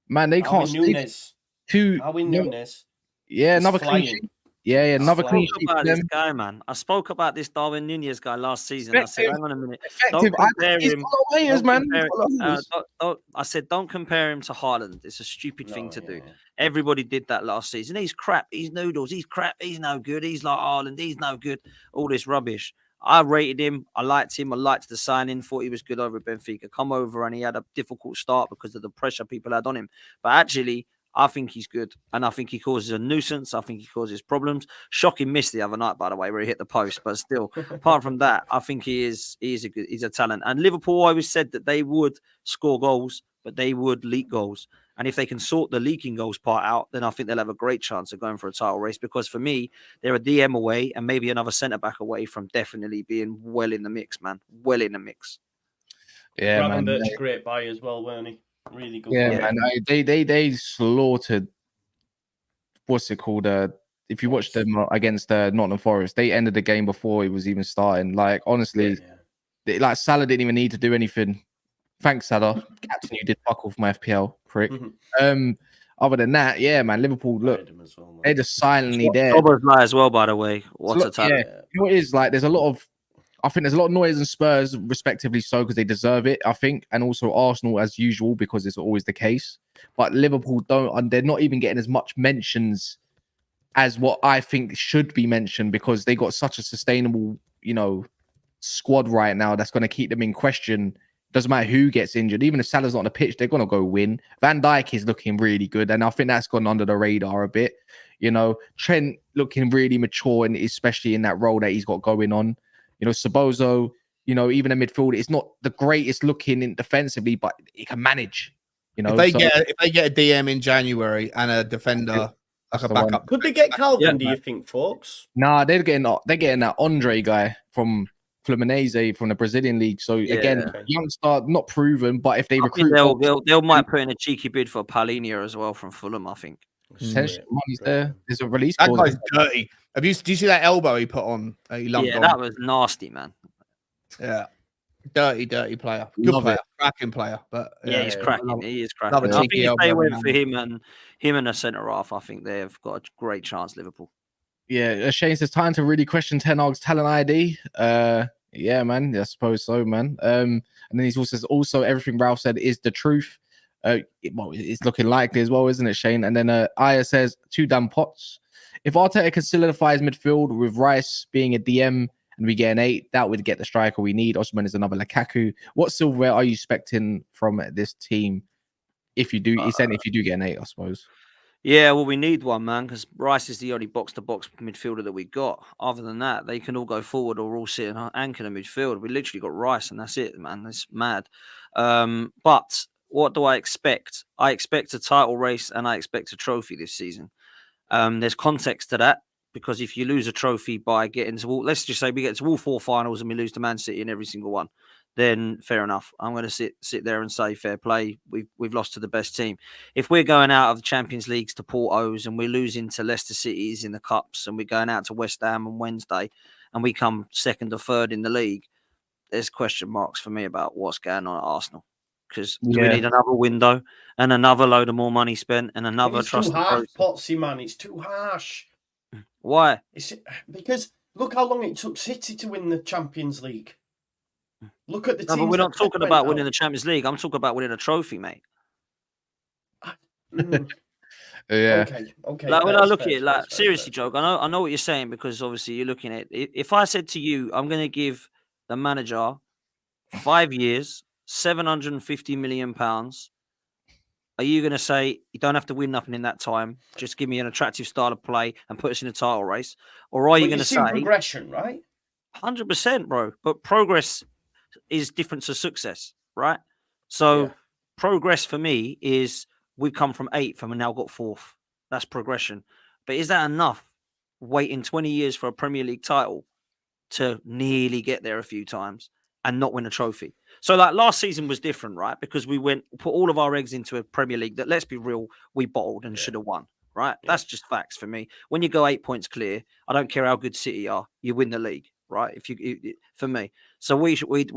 Man, they can't Darwin stay two. Darwin Núñez. Yeah, He's another clean flying. sheet. Yeah, another flying. clean I spoke sheet. about for this them. guy, man. I spoke about this Darwin Núñez guy last season. I said, hang on a minute. Effective. Don't compare He's him. got a lot of haters, Don't man. compare- He's got a lot of haters. I said, don't compare him to Haaland. It's a stupid thing to do. Yeah. Everybody did that last season. He's crap. He's noodles. He's crap. He's no good. He's like Haaland. He's no good. All this rubbish. I rated him. I liked him. I liked the signing. Thought he was good over at Benfica. Come over and he had a difficult start because of the pressure people had on him. But actually, I think he's good, and I think he causes a nuisance. I think he causes problems. Shocking miss the other night, by the way, where he hit the post. But still, apart from that, I think he's a talent. And Liverpool always said that they would score goals, but they would leak goals. And if they can sort the leaking goals part out, then I think they'll have a great chance of going for a title race. Because for me, they're a DM away and maybe another centre back away from definitely being well in the mix, man. Well in the mix. Yeah, man. Gravenberch, great buy as well, weren't he? Really good. Yeah, buy. man. They slaughtered. What's it called? If you watched them against Nottingham Forest, they ended the game before he was even starting. Like honestly, like Salah didn't even need to do anything. Thanks, Salah, captain. You did fuck off my FPL prick. Other than that, yeah, man. Liverpool, look, they're just silently there. Oberlai as well, by the way. What a talent! Yeah, you know what it is like? I think there's a lot of noise in Spurs, respectively so, because they deserve it, I think, and also Arsenal as usual because it's always the case. But Liverpool don't, and they're not even getting as much mentions as what I think should be mentioned because they got such a sustainable, squad right now that's going to keep them in question. Doesn't matter who gets injured, even if Salah's not on the pitch, they're going to go win. Van Dijk is looking really good, and I think that's gone under the radar a bit. Trent looking really mature, and especially in that role that he's got going on. Szoboszlai, even a midfield, it's not the greatest looking in defensively, but he can manage. If they get a DM in January and a defender like a backup, could they get Calvin? Do you think, folks? Nah, they're getting that Andre guy from Fluminense from the Brazilian league. So again, youngster, not proven, but if they recruit, they'll might put in a cheeky bid for Paulinho as well from Fulham. I think. Potential money's there. There's a release. That guy's dirty. Do you see that elbow he put on? He lumped on? That was nasty, man. Yeah, dirty player. Good player, cracking player. But he's cracking. He is cracking. I think if they went for him and a centre half, I think they've got a great chance. Liverpool. Yeah, Shane says time to really question Ten Hag's talent ID. Yeah, man. I suppose so, man. And then he also says everything Ralph said is the truth. It's looking likely as well, isn't it, Shane? And then Aya says 2 damn pots. If Arteta can solidify his midfield with Rice being a DM and we get an 8, that would get the striker we need. Osman is another Lukaku. What silverware are you expecting from this team? If you do, if you do get an 8, I suppose. Yeah, well, we need one, man, because Rice is the only box-to-box midfielder that we got. Other than that, they can all go forward or all sit and anchor the midfield. We literally got Rice, and that's it, man. It's mad. But what do I expect? I expect a title race, and I expect a trophy this season. There's context to that. because if you lose a trophy by getting to all, let's just say we get to all 4 finals and we lose to Man City in every single one, then fair enough. I'm going to sit there and say fair play. We've lost to the best team. If we're going out of the Champions Leagues to Portos and we're losing to Leicester Cities in the cups and we're going out to West Ham on Wednesday and we come second or third in the league, there's question marks for me about what's going on at Arsenal. Because do we need another window and another load of more money spent and another trust? It's too harsh, Potsy, man. It's too harsh. Why? It's because look how long it took City to win the Champions League. Look at the teams. But we're not talking about winning the Champions League. I'm talking about winning a trophy, mate. Yeah. Okay. Like when I look at it, like seriously, Joe, I know what you're saying because obviously you're looking at it. If I said to you, I'm going to give the manager 5 years, £750 million. Are you going to say you don't have to win nothing in that time? Just give me an attractive style of play and put us in a title race, or are you going to say progression, right? 100%, bro? But progress is different to success, right? So progress for me is we've come from 8th and we now got 4th. That's progression. But is that enough? Waiting 20 years for a Premier League title to nearly get there a few times and not win a trophy. So like last season was different, right? Because we put all of our eggs into a Premier League that, let's be real, we bottled and should have won, right? Yeah. That's just facts for me. When you go 8 points clear, I don't care how good City are, you win the league, right? For me. So we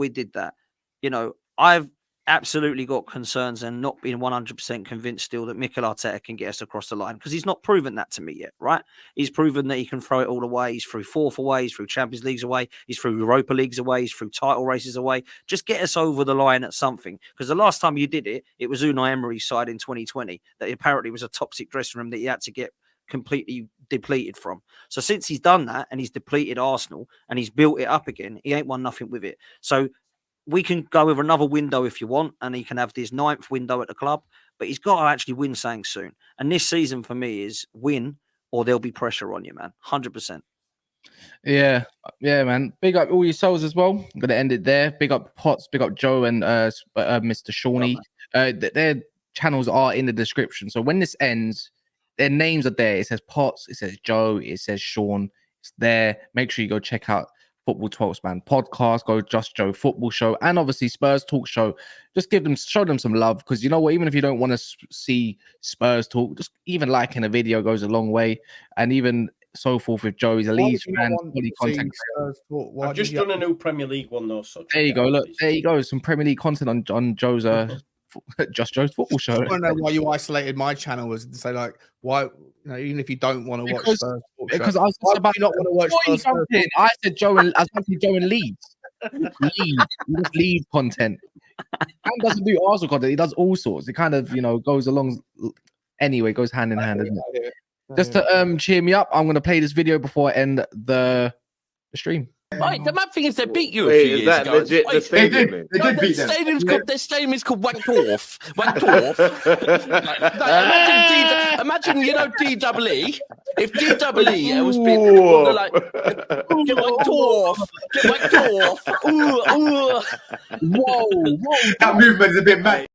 did that. You know, I've absolutely got concerns and not being 100% convinced still that Mikel Arteta can get us across the line because he's not proven that to me yet, right? He's proven that he can throw it all away. He's through 4th away. He's through Champions Leagues away. He's through Europa Leagues away. He's through title races away. Just get us over the line at something, because the last time you did it, it was Unai Emery's side in 2020 that apparently was a toxic dressing room that he had to get completely depleted from. So since he's done that and he's depleted Arsenal and he's built it up again, he ain't won nothing with it. So we can go with another window if you want, and he can have this 9th window at the club, but he's got to actually win something soon. And this season for me is win or there'll be pressure on you, man. 100%. Yeah, man. Big up all your souls as well. I'm going to end it there. Big up Potts, big up Joe and Mr. Shawnee. Their channels are in the description. So when this ends, their names are there. It says Potts, it says Joe, it says Sean. It's there. Make sure you go check out Football 12 Man podcast, go Just Joe Football Show, and obviously Spurs Talk Show. Just show them some love, because you know what, even if you don't want to see Spurs talk, just even liking a video goes a long way. And even so forth with Joe, he's a Leeds fan. I've just done a new Premier League one though. So there you go. Look, there you go. Some Premier League content on Joe's Just Joe's Football Show. I don't know why you isolated my channel, was to say like, why, you know, even if you don't want to watch Spurs, because I was just about not want to watch Spurs. I said Joe and I was Joe and Leeds. Leeds content. And doesn't do Arsenal content. He does all sorts. It kind of, you know, goes along anyway. Goes hand in hand, isn't it? Just to cheer me up, I'm going to play this video before I end the stream. Right, the mad thing is they beat you a few years ago. Legit, the stadium, they did beat them. Their stadium is called Wankdorf. Imagine, you know, DWE. If DWE was being like, get Wankdorf. Whoa. That movement is a bit mad.